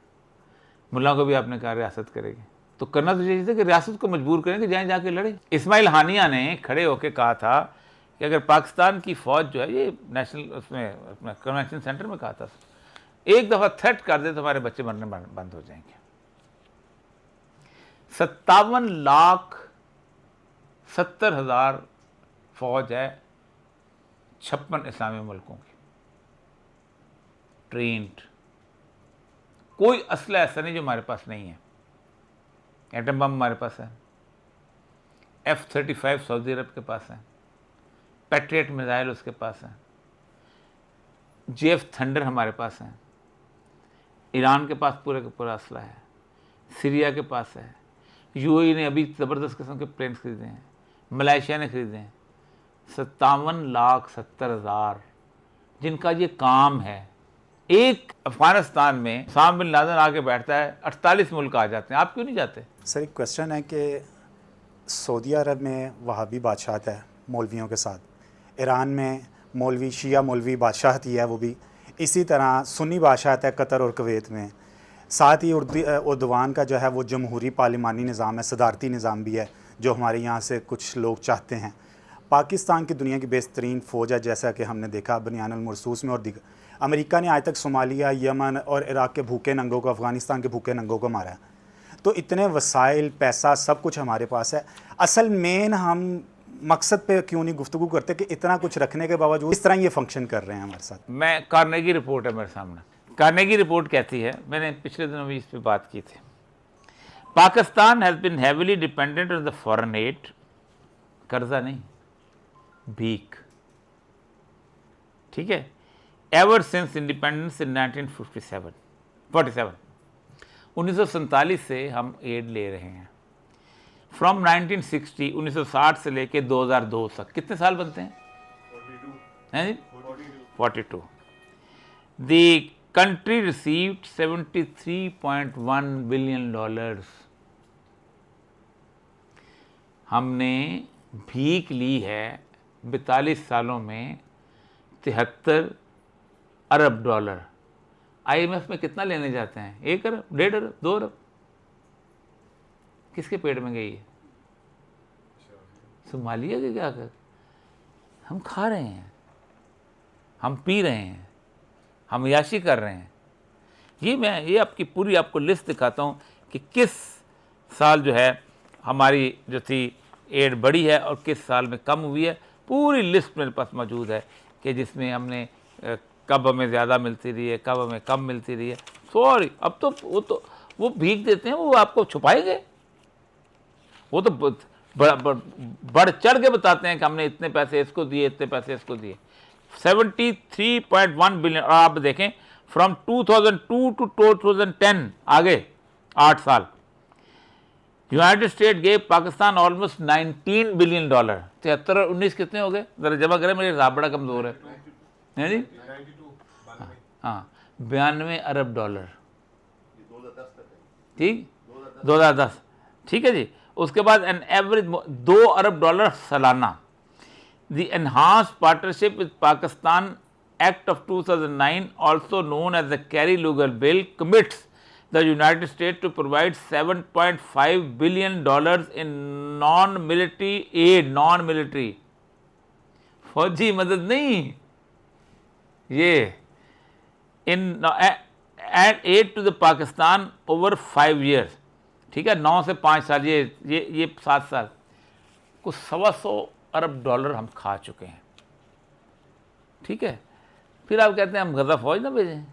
मुल्ला को भी आपने कहा रियासत करेगी, तो करना तो चाहिए था कि रियासत को मजबूर करें कि जाएँ जाके लड़े। इस्माइल हानिया ने खड़े होकर कहा था कि अगर पाकिस्तान की फ़ौज जो है, ये नेशनल उसमें अपना कन्वेंशन सेंटर में कहा था, एक दफ़ा थ्रेट कर दे तो हमारे बच्चे मरने बंद हो जाएंगे। 57,70,000 फ़ौज है 56 इस्लामी मुल्कों की, ट्रेंड। कोई असला ऐसा नहीं जो हमारे पास नहीं है। एटम बम हमारे पास है, F-35 सऊदी अरब के पास है, पैट्रियट मिसाइल उसके पास है, JF थंडर हमारे पास है, ईरान के पास पूरे का पूरा असला है, सीरिया के पास है, UAE ने अभी ज़बरदस्त किस्म के प्लेन्स खरीदे हैं, मलेशिया ने खरीदे हैं। 57,70,000 जिनका ये काम है। एक अफगानिस्तान में उसामा बिन लादेन आके बैठता है, 48 मुल्क आ जाते हैं, आप क्यों नहीं जाते? सर एक क्वेश्चन है कि सऊदी अरब में वहाबी बादशाहत है मौलवियों के साथ, ईरान में मौलवी शिया मौलवी बादशाहत ही है, वो भी इसी तरह सुन्नी बादशाहत है कतर और कुवैत में। साथ ही उर्दवान का जो है वो जमहूरी पार्लिमानी निज़ाम है, सदारती निज़ाम भी है, जो हमारे यहाँ से कुछ लोग चाहते हैं। पाकिस्तान की दुनिया की बेहतरीन फ़ौज है, जैसा कि हमने देखा बनियान अल-मरसूस में, और अमेरिका ने आज तक सोमालिया, यमन और इराक़ के भूखे नंगों को, अफ़गानिस्तान के भूखे नंगों को मारा है। तो इतने वसाइल, पैसा, सब कुछ हमारे पास है। असल मेन हम मकसद पे क्यों नहीं गुफ्तगू करते कि इतना कुछ रखने के बावजूद इस तरह ये फंक्शन कर रहे हैं हमारे साथ। मैं कार्नेगी रिपोर्ट है मेरे सामने, कार्नेगी रिपोर्ट कहती है, मैंने पिछले दिनों भी इस पर बात की थी, Pakistan has been heavily dependent on the foreign add, कर्जा नहीं, भीख, ठीक है, एवर सिंस इंडिपेंडेंस इन 1947 1947 से हम एड ले रहे हैं। फ्रॉम 1960 से लेके 2002 तक कितने साल बनते हैं? 42 हैं जी, 42. The country received $73.1 billion. हमने भीख ली है 42 सालों में 73 अरब डॉलर। IMF में कितना लेने जाते हैं? 1 अरब, 1.5 अरब, 2 अरब। किसके पेट में गई है? सोमालिया के क्या कर? हम खा रहे हैं, हम पी रहे हैं, हम याशी कर रहे हैं। ये आपकी पूरी आपको लिस्ट दिखाता हूँ कि किस साल जो है हमारी जो थी एड बढ़ी है और किस साल में कम हुई है। पूरी लिस्ट मेरे पास मौजूद है कि जिसमें हमने कब हमें ज़्यादा मिलती रही है, कब हमें कम मिलती रही है। सॉरी, अब तो वो भीख देते हैं, वो आपको छुपाएंगे। वो तो बढ़ चढ़ के बताते हैं कि हमने इतने पैसे इसको दिए, इतने पैसे इसको दिए। 73.1 बिलियन। और आप देखें फ्रॉम 2002 टू 2010 आगे 8 साल United state gave Pakistan almost $19 billion. 73 और 19 कितने हो गए? जरा जमा करें, मेरे हिसाब बड़ा कमज़ोर है जी। हाँ, 92 अरब डॉलर। ठीक, 2010, ठीक है जी। उसके बाद एन एवरेज 2 अरब डॉलर सालाना। The enhanced partnership with Pakistan act of 2009, also known as the Kerry Lugar bill, commits the United States to provide $7.5 billion in non-military aid, non-military फौजी मदद नहीं, ये in and aid to the Pakistan over 5 years। ठीक है, 9 से 5 साल, ये 7 साल, कुछ 125 अरब डॉलर हम खा चुके हैं। ठीक है, फिर आप कहते हैं हम गजा फौज ना भेजें,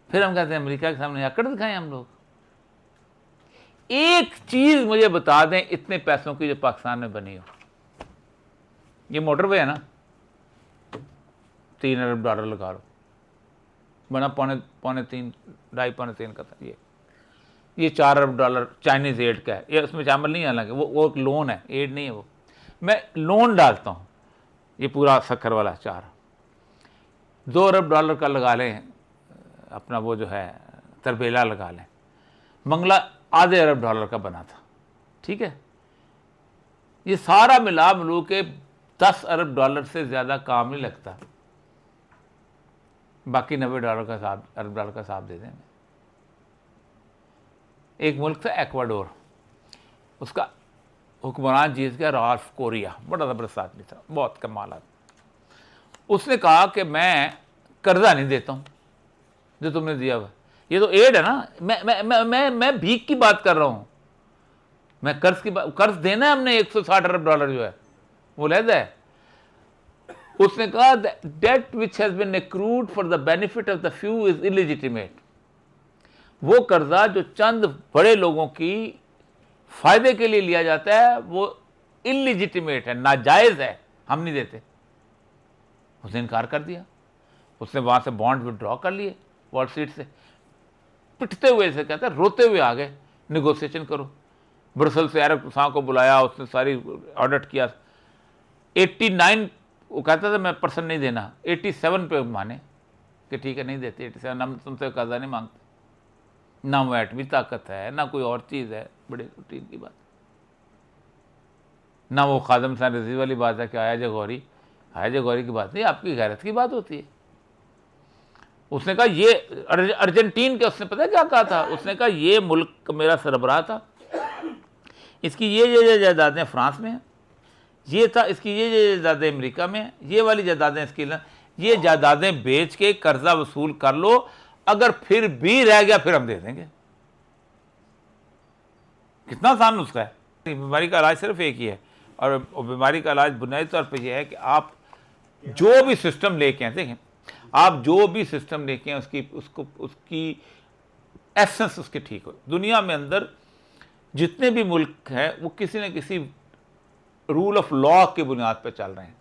फिर हम कहते हैं अमेरिका के सामने अकड़ दिखाएं हम लोग। एक चीज मुझे बता दें इतने पैसों की जो पाकिस्तान में बनी हो। ये मोटरवे है ना, 3 अरब डॉलर लगा लो, बना पौने 3, 2.5 पौने 3 का था। ये 4 अरब डॉलर चाइनीज एड का है, ये उसमें शामिल नहीं है, हालांकि वो एक लोन है, एड नहीं है वो। मैं लोन डालता हूँ, ये पूरा सखर वाला 4, 2 अरब डॉलर का लगा लें अपना, वो जो है तरबेला लगा लें, मंगला आधे अरब डॉलर का बना था। ठीक है, ये सारा मिला मिलू के 10 अरब डॉलर से ज़्यादा काम नहीं लगता। बाकी 90 डॉलर का हिसाब, अरब डॉलर का हिसाब दे दें। एक मुल्क था एक्वाडोर, उसका हुक्मरान जीत गया राल्फ कोरिया, बड़ा ज़बरदस्त आदमी था, बहुत कमाल आदमी। उसने कहा कि मैं कर्जा नहीं देता हूँ जो तुमने दिया हुआ, ये तो एड है ना, मैं भीख की बात कर रहा हूं, मैं कर्ज की बात, कर्ज देना है हमने 160 अरब डॉलर जो है वो लहदा है। उसने कहा debt which has been accrued for the benefit of the few is illegitimate. वो कर्जा जो चंद बड़े लोगों की फायदे के लिए लिया जाता है वो इलिजिटिमेट है, नाजायज है, हम नहीं देते। उसने इनकार कर दिया, उसने वहां से बॉन्ड विड्रॉ कर लिए वॉल स्ट्रीट से, पिटते हुए से कहता है, रोते हुए आ गए, निगोशिएशन करो। ब्रसल से अरब साहब को बुलाया, उसने सारी ऑडिट किया। 89 वो कहता था मैं परसेंट नहीं देना, 87 पे माने कि ठीक है नहीं देते 87, हम तुमसे कर्जा नहीं मांगते, ना वो एटमी ताकत है ना कोई और चीज़ है, बड़े रूटीन की बात, ना वो खादम सान रजी वाली बात है कि आया जगौरी की बात नहीं, आपकी गैरत की बात होती है। उसने कहा ये अर्जेंटीन के, उसने पता क्या कहा था, उसने कहा ये मुल्क मेरा सरबराह था, इसकी ये जायदादें फ्रांस में हैं, ये था इसकी ये जायदादें अमेरिका में हैं, ये वाली जायदादें इसकी, ये जायदादें बेच के कर्जा वसूल कर लो, अगर फिर भी रह गया फिर हम दे देंगे। कितना आसान नुस्खा है। बीमारी का इलाज सिर्फ एक ही है, और बीमारी का इलाज बुनियादी तौर पर यह है कि आप जो भी सिस्टम लेके आए, देखें आप जो भी सिस्टम लेके आए उसकी एसेंस उसके ठीक हो। दुनिया में अंदर जितने भी मुल्क हैं वो किसी न किसी रूल ऑफ लॉ की बुनियाद पर चल रहे हैं।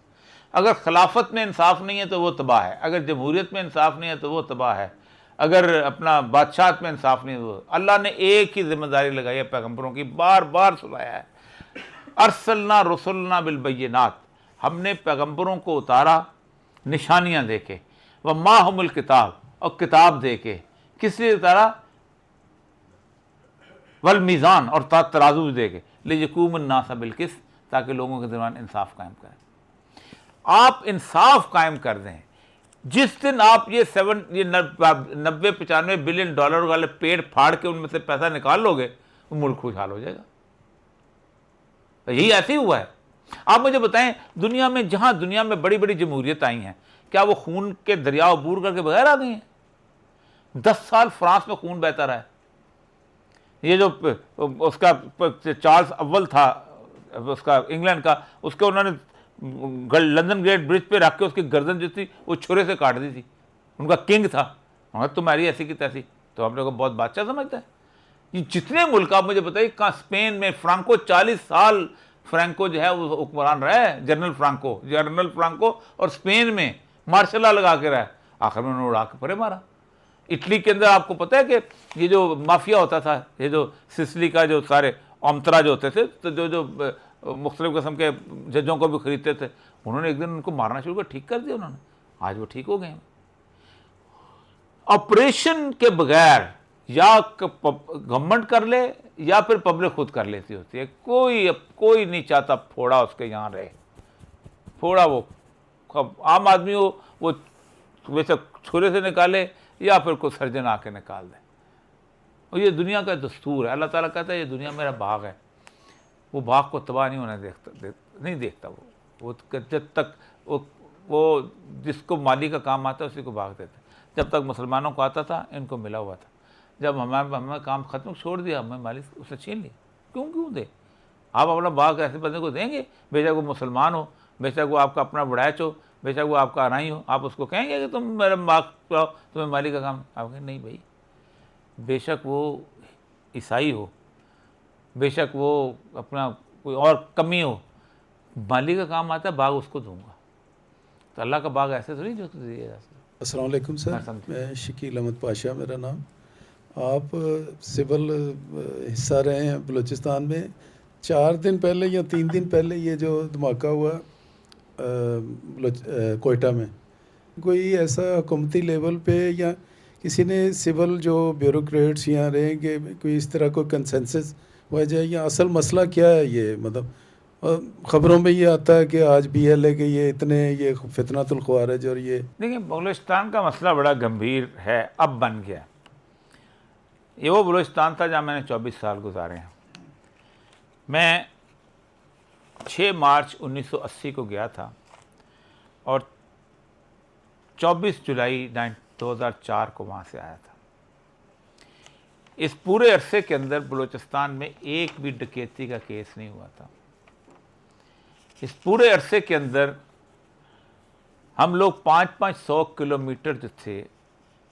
अगर खिलाफत में इंसाफ नहीं है तो वो तबाह है, अगर जमहूरियत में इंसाफ नहीं है तो वो तबाह है, अगर अपना बादशाहत में इंसाफ नहीं है तो। अल्लाह ने एक ही जिम्मेदारी लगाई है पैगम्बरों की, बार बार सुनाया है, अरसलना रसुलना बिलबय्यिनात, हमने पैगम्बरों को उतारा निशानियाँ दे के, व माहुमुल किताब, और किताब दे के, किसी तरह वल मीज़ान, और तराजू भी दे के, लियकुम अन्नास बिलकिस्त, ताकि लोगों के दरमियान इंसाफ कायम करें। आप इंसाफ कायम कर दें, जिस दिन आप ये 90-95 बिलियन डॉलर वाले पेड़ फाड़ के उनमें से पैसा निकाल लोगे, वो मुल्क खुशहाल हो जाएगा। तो यही ऐसे ही हुआ है। आप मुझे बताएं, दुनिया में जहां दुनिया में बड़ी बड़ी जमहूरियत आई हैं, क्या वो खून के दरिया अबूर करके बगैर आ गई हैं? 10 साल फ्रांस में खून बहता रहा है। ये जो उसका चार्ल्स अव्वल था, उसका इंग्लैंड का, उसके उन्होंने लंदन ग्रेट ब्रिज पे रख के उसकी गर्दन जो थी वो छुरे से काट दी थी। उनका किंग था, तुम्हारी ऐसी की तैसी, तो हम लोग को बहुत बादशाह समझता है। ये जितने मुल्क आप मुझे बताइए, कहाँ स्पेन में फ्रांको 40 साल फ्रांको जो है वो हुक्मरान रहा है, जनरल फ्रांको, और स्पेन में मार्शल लॉ लगा के रहा है, आखिर में उन्होंने उड़ा के परे मारा। इटली के अंदर आपको पता है कि ये जो माफिया होता था, ये जो सिसिली का जो सारे ओमतरा जो होते थे, तो जो मुख्तलिफ किस्म के जजों को भी खरीदते थे, उन्होंने एक दिन उनको मारना शुरू कर, ठीक कर दिया उन्होंने, आज वो ठीक हो गए हैं। ऑपरेशन के बगैर या गवर्नमेंट कर ले या फिर पब्लिक खुद कर लेती होती है। कोई नहीं चाहता फोड़ा उसके यहाँ रहे, फोड़ा वो आम आदमी हो, वो वैसे छुरे से निकाले या फिर कोई सर्जन आके निकाल दे। और ये दुनिया का दस्तूर है। अल्लाह ताला कहता है ये दुनिया मेरा बाग है, वो बाग को तबाह नहीं होने नहीं देखता वो जब तक वो जिसको माली का काम आता है उसी को बाग देता है। जब तक मुसलमानों को आता था इनको मिला हुआ था, जब हमें काम ख़त्म छोड़ दिया, हमें मालिक उसे छीन लिया। क्यों दे? आप अपना बाग ऐसे बंदे को देंगे, बेशक वो मुसलमान हो, बेशक वो आपका अपना बड़ैच हो, बेशक वो आपका अनाई हो, आप उसको कहेंगे कि तुम मेरा बाग पाओ, तुम्हें मालिक का काम? आप कहेंगे नहीं भाई, बेशक वो ईसाई हो, बेशक वो अपना कोई और कमी हो, मालिक का काम आता है, बाग उसको दूंगा। तो अल्लाह का बाग ऐसे थोड़ी जो दिया जा सकता। अस्सलाम वालेकुम सर, मैं शकील अहमद पाशा मेरा नाम। आप सिविल हिस्सा रहे हैं बलूचिस्तान में। 4 दिन पहले या 3 दिन पहले ये जो धमाका हुआ कोयटा में, कोई ऐसा हुकूमती लेवल पे या किसी ने सिविल जो ब्यूरोक्रेट्स यहाँ रहेंगे, कोई इस तरह को कंसेंसस हुआ जाए या असल मसला क्या है? ये मतलब ख़बरों में ये आता है कि आज BLA के ये इतने ये फितनातुल ख़वारिज और ये। देखिए, बलूचिस्तान का मसला बड़ा गंभीर है, अब बन गया। ये वो बलूचिस्तान था जहाँ मैंने 24 साल गुजारे हैं। मैं 6 मार्च 1980 को गया था और 24 जुलाई 2004 को वहाँ से आया था। इस पूरे अरसे के अंदर बलूचिस्तान में एक भी डकैती का केस नहीं हुआ था। इस पूरे अरसे के अंदर हम लोग 500 किलोमीटर जो थे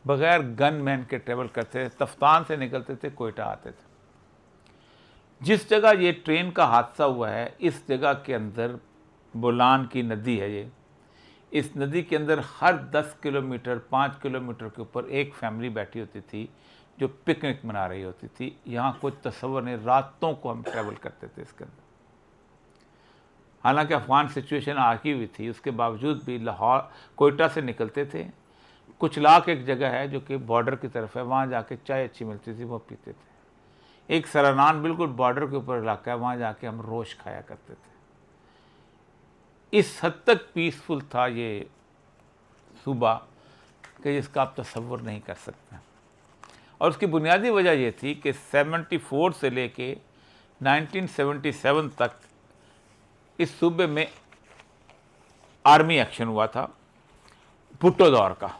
बग़ैर गनमैन के ट्रेवल करते थे। तफ्तान से निकलते थे, कोयटा आते थे। जिस जगह ये ट्रेन का हादसा हुआ है, इस जगह के अंदर बोलान की नदी है ये। इस नदी के अंदर हर 10 किलोमीटर 5 किलोमीटर के ऊपर एक फैमिली बैठी होती थी जो पिकनिक मना रही होती थी। यहाँ कोई तस्वर नहीं, रातों को हम ट्रैवल करते थे इसके अंदर। हालांकि अफ़गान सिचुएशन आकी हुई थी, उसके बावजूद भी लाहौर कोयटा से निकलते थे। कुछ लाख एक जगह है जो कि बॉर्डर की तरफ है, वहाँ जाके चाय अच्छी मिलती थी, वो पीते थे। एक सरनान बिल्कुल बॉर्डर के ऊपर इलाका है, वहाँ जाके हम रोश खाया करते थे। इस हद तक पीसफुल था ये सूबा कि जिसका आप तसव्वुर नहीं कर सकते। और उसकी बुनियादी वजह ये थी कि 74 से लेके 1977 तक इस सूबे में आर्मी एक्शन हुआ था भुट्टो दौर का।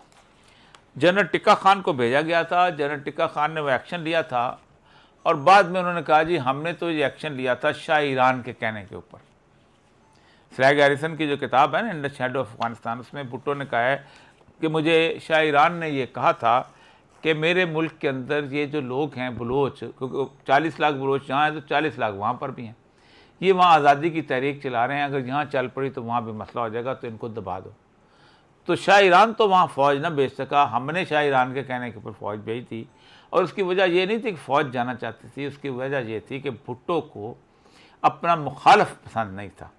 जनरल टिक्का खान को भेजा गया था, जनरल टिक्का खान ने वो एक्शन लिया था और बाद में उन्होंने कहा जी हमने तो ये एक्शन लिया था शाह ईरान के कहने के ऊपर। फ्लैग हैरिसन की जो किताब है ना, in the shadow of Afghanistan, उसमें भुट्टो ने कहा है कि मुझे शाह ईरान ने ये कहा था कि मेरे मुल्क के अंदर ये जो लोग हैं बलोच, क्योंकि 40 लाख बलोच यहाँ हैं तो 40 लाख वहाँ पर भी हैं, ये वहाँ आज़ादी की तहरीक चला रहे हैं, अगर यहाँ चल पड़ी तो वहाँ भी मसला हो जाएगा, तो इनको दबा दो। तो शाह ईरान तो वहाँ फ़ौज ना भेज सका, हमने शाह ईरान के कहने के ऊपर फ़ौज भेजी थी। और उसकी वजह ये नहीं थी कि फ़ौज जाना चाहती थी, उसकी वजह ये थी कि भुट्टो को अपना मुखालफ पसंद नहीं था।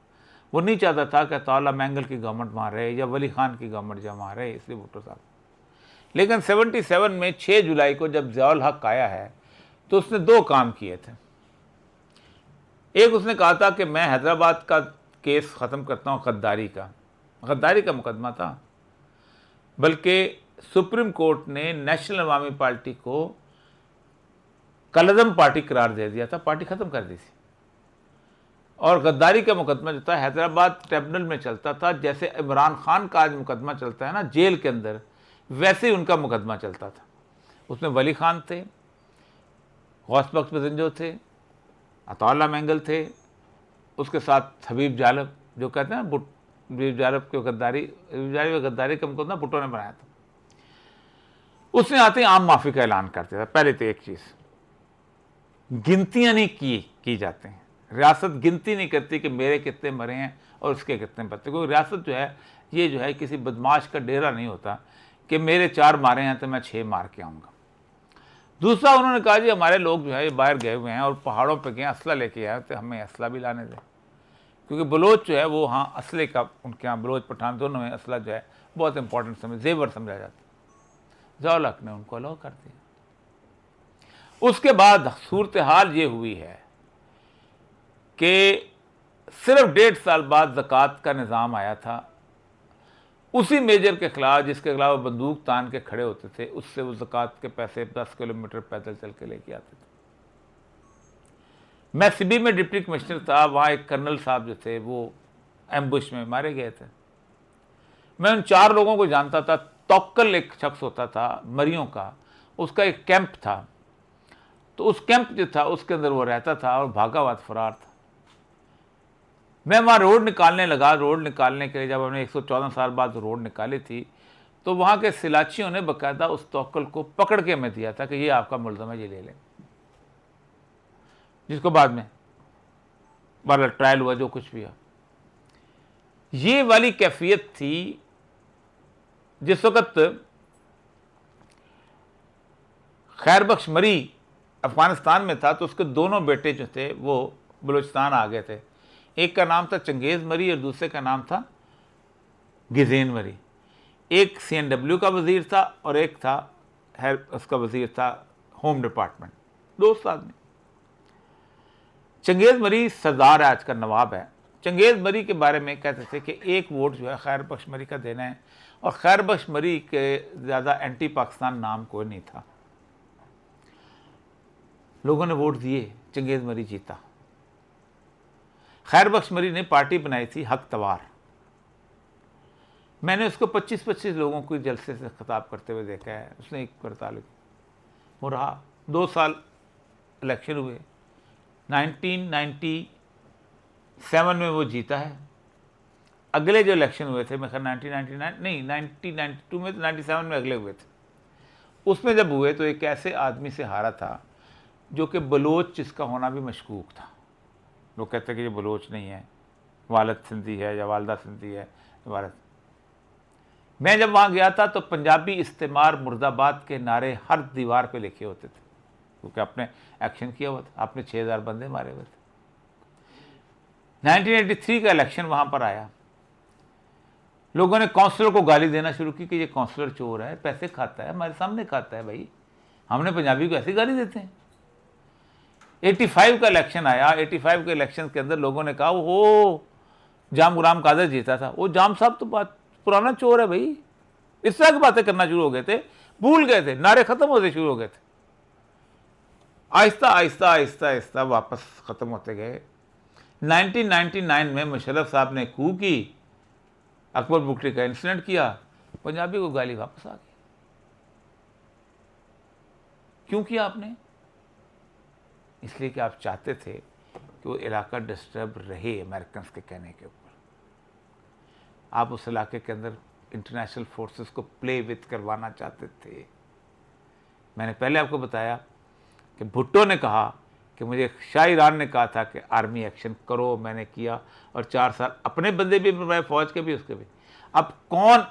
वो नहीं चाहता था कि अताउल्लाह मैंगल की गवर्नमेंट वहाँ रहे या वली खान की गवर्नमेंट जब वहाँ रहे, इसलिए भुट्टो साहब। लेकिन 77 में 6 जुलाई को जब ज़ियाउल हक आया है तो उसने 2 काम किए थे। एक, उसने कहा था कि मैं हैदराबाद का केस ख़त्म करता हूँ, गद्दारी का मुकदमा था, बल्कि सुप्रीम कोर्ट ने नेशनल अवामी पार्टी को कलअदम पार्टी करार दे दिया था, पार्टी ख़त्म कर दी थी। और गद्दारी का मुकदमा जो था हैदराबाद ट्रिब्यूनल में चलता था, जैसे इमरान खान का आज मुकदमा चलता है ना जेल के अंदर, वैसे ही उनका मुकदमा चलता था। उसमें वली खान थे, गौस बख्श बजंजो थे, अताउल्लाह मैंगल थे, उसके साथ हबीब जालब, जो कहते हैं हबीब जालब की गद्दारी का मुकदमा भुट्टो ने बनाया था। उसने आते ही आम माफ़ी का ऐलान कर दिया था। पहले तो एक चीज़, गिनतियाँ नहीं की जाती हैं, रियासत गिनती नहीं करती कि मेरे कितने मरे हैं और उसके कितने बच्चे, क्योंकि रियासत जो है ये जो है किसी बदमाश का डेरा नहीं होता कि मेरे 4 मारे हैं तो मैं 6 मार के आऊँगा। दूसरा, उन्होंने कहा जी हमारे लोग जो है ये बाहर गए हुए हैं और पहाड़ों पे गए असला लेके आए, तो हमें असला भी लाने दें, क्योंकि बलोच जो है वो हाँ असले का, उनके यहाँ बलोच पठान दोनों में असला जो है बहुत इंपॉर्टेंट जेवर समझा जाता है। ज़ियाउल हक ने उनको अलाउ कर दिया। उसके बाद सूरत हाल ये हुई है कि सिर्फ 1.5 साल बाद ज़कात का निज़ाम आया था, उसी मेजर के खिलाफ जिसके खिलाफ वो बंदूक तान के खड़े होते थे, उससे वो ज़कात के पैसे 10 किलोमीटर पैदल चल के लेके आते थे। मैं सिबी में डिप्टी कमिश्नर था, वहाँ एक कर्नल साहब जो थे वो एम्बुश में मारे गए थे। मैं उन 4 लोगों को जानता था। तौक्कल एक शख्स होता था मरियों का, उसका एक कैंप था, तो उस कैंप जो था उसके अंदर वो रहता था और भागा हुआ फरार था। मैं वहाँ रोड निकालने लगा। रोड निकालने के लिए जब हमने 114 साल बाद रोड निकाली थी, तो वहाँ के सिलाचियों ने बाकायदा उस तौक्कल को पकड़ के हमें दिया था कि ये आपका मुल्ज़म है, ये ले लें, जिसको बाद में वाला ट्रायल हुआ, जो कुछ भी हुआ। ये वाली कैफियत थी जिस वक़्त खैर बख्श मरी अफ़गानिस्तान में था, तो उसके दोनों बेटे जो थे वो बलूचिस्तान आ गए थे। एक का नाम था चंगेज़ मरी और दूसरे का नाम था गिज़ेन मरी। एक CNW का वज़ीर था और एक था उसका वज़ीर था होम डिपार्टमेंट, दोस्त आदमी। चंगेज़ मरी सरदार है, आज का नवाब है। चंगेज़ मरी के बारे में कहते थे कि एक वोट जो है खैर बख्श मरी का देना है, और खैर बख्श मरी के ज़्यादा एंटी पाकिस्तान नाम कोई नहीं था। लोगों ने वोट दिए, चंगेज़ मरी जीता। खैर बख्श मरी ने पार्टी बनाई थी हक तवार। मैंने उसको 25-25 लोगों को जलसे से खिताब करते हुए देखा है। उसने एक करताल वो रहा, 2 साल इलेक्शन हुए, 1997 में वो जीता है। अगले जो इलेक्शन हुए थे, मैं ख्याल 1992 में, तो 97 में अगले हुए थे। उसमें जब हुए तो एक ऐसे आदमी से हारा था जो कि बलोच जिसका होना भी मशकूक था। लोग कहते हैं कि ये बलोच नहीं है, वालद सिंधी है या वालदा सिंधी है, वालद। मैं जब वहाँ गया था तो पंजाबी इस्तेमार मुर्दाबाद के नारे हर दीवार पे लिखे होते थे, क्योंकि आपने एक्शन किया हुआ था, आपने 6000 बंदे मारे हुए थे। 1983 का इलेक्शन वहाँ पर आया, लोगों ने काउंसलर को गाली देना शुरू की कि ये काउंसलर चोर है, पैसे खाता है, हमारे सामने खाता है। भाई हमने पंजाबी को ऐसी गाली देते हैं। 85 का इलेक्शन आया। 85 के इलेक्शन के अंदर लोगों ने कहा वो जाम गुलाम कादर जीता था, वो जाम साहब तो बात पुराना चोर है भाई। इस तरह की बातें करना शुरू हो गए थे, भूल गए थे, नारे खत्म होते शुरू हो गए थे। आहिस्ता आहिस्ता आहिस्ता आहिस्ता वापस ख़त्म होते गए। 1999 में मुशर्रफ साहब ने कू की, अकबर बुगटी का इंसिडेंट किया, पंजाबी को गाली वापस आ गई। क्यों किया आपने? इसलिए कि आप चाहते थे कि वो इलाका डिस्टर्ब रहे अमेरिकन के कहने के ऊपर। आप उस इलाके के अंदर इंटरनेशनल फोर्सेस को प्ले विथ करवाना चाहते थे। मैंने पहले आपको बताया कि भुट्टो ने कहा कि मुझे शाह ईरान ने कहा था कि आर्मी एक्शन करो, मैंने किया, और 4 साल अपने बंदे भी बनवाए, फौज के भी, उसके भी। अब कौन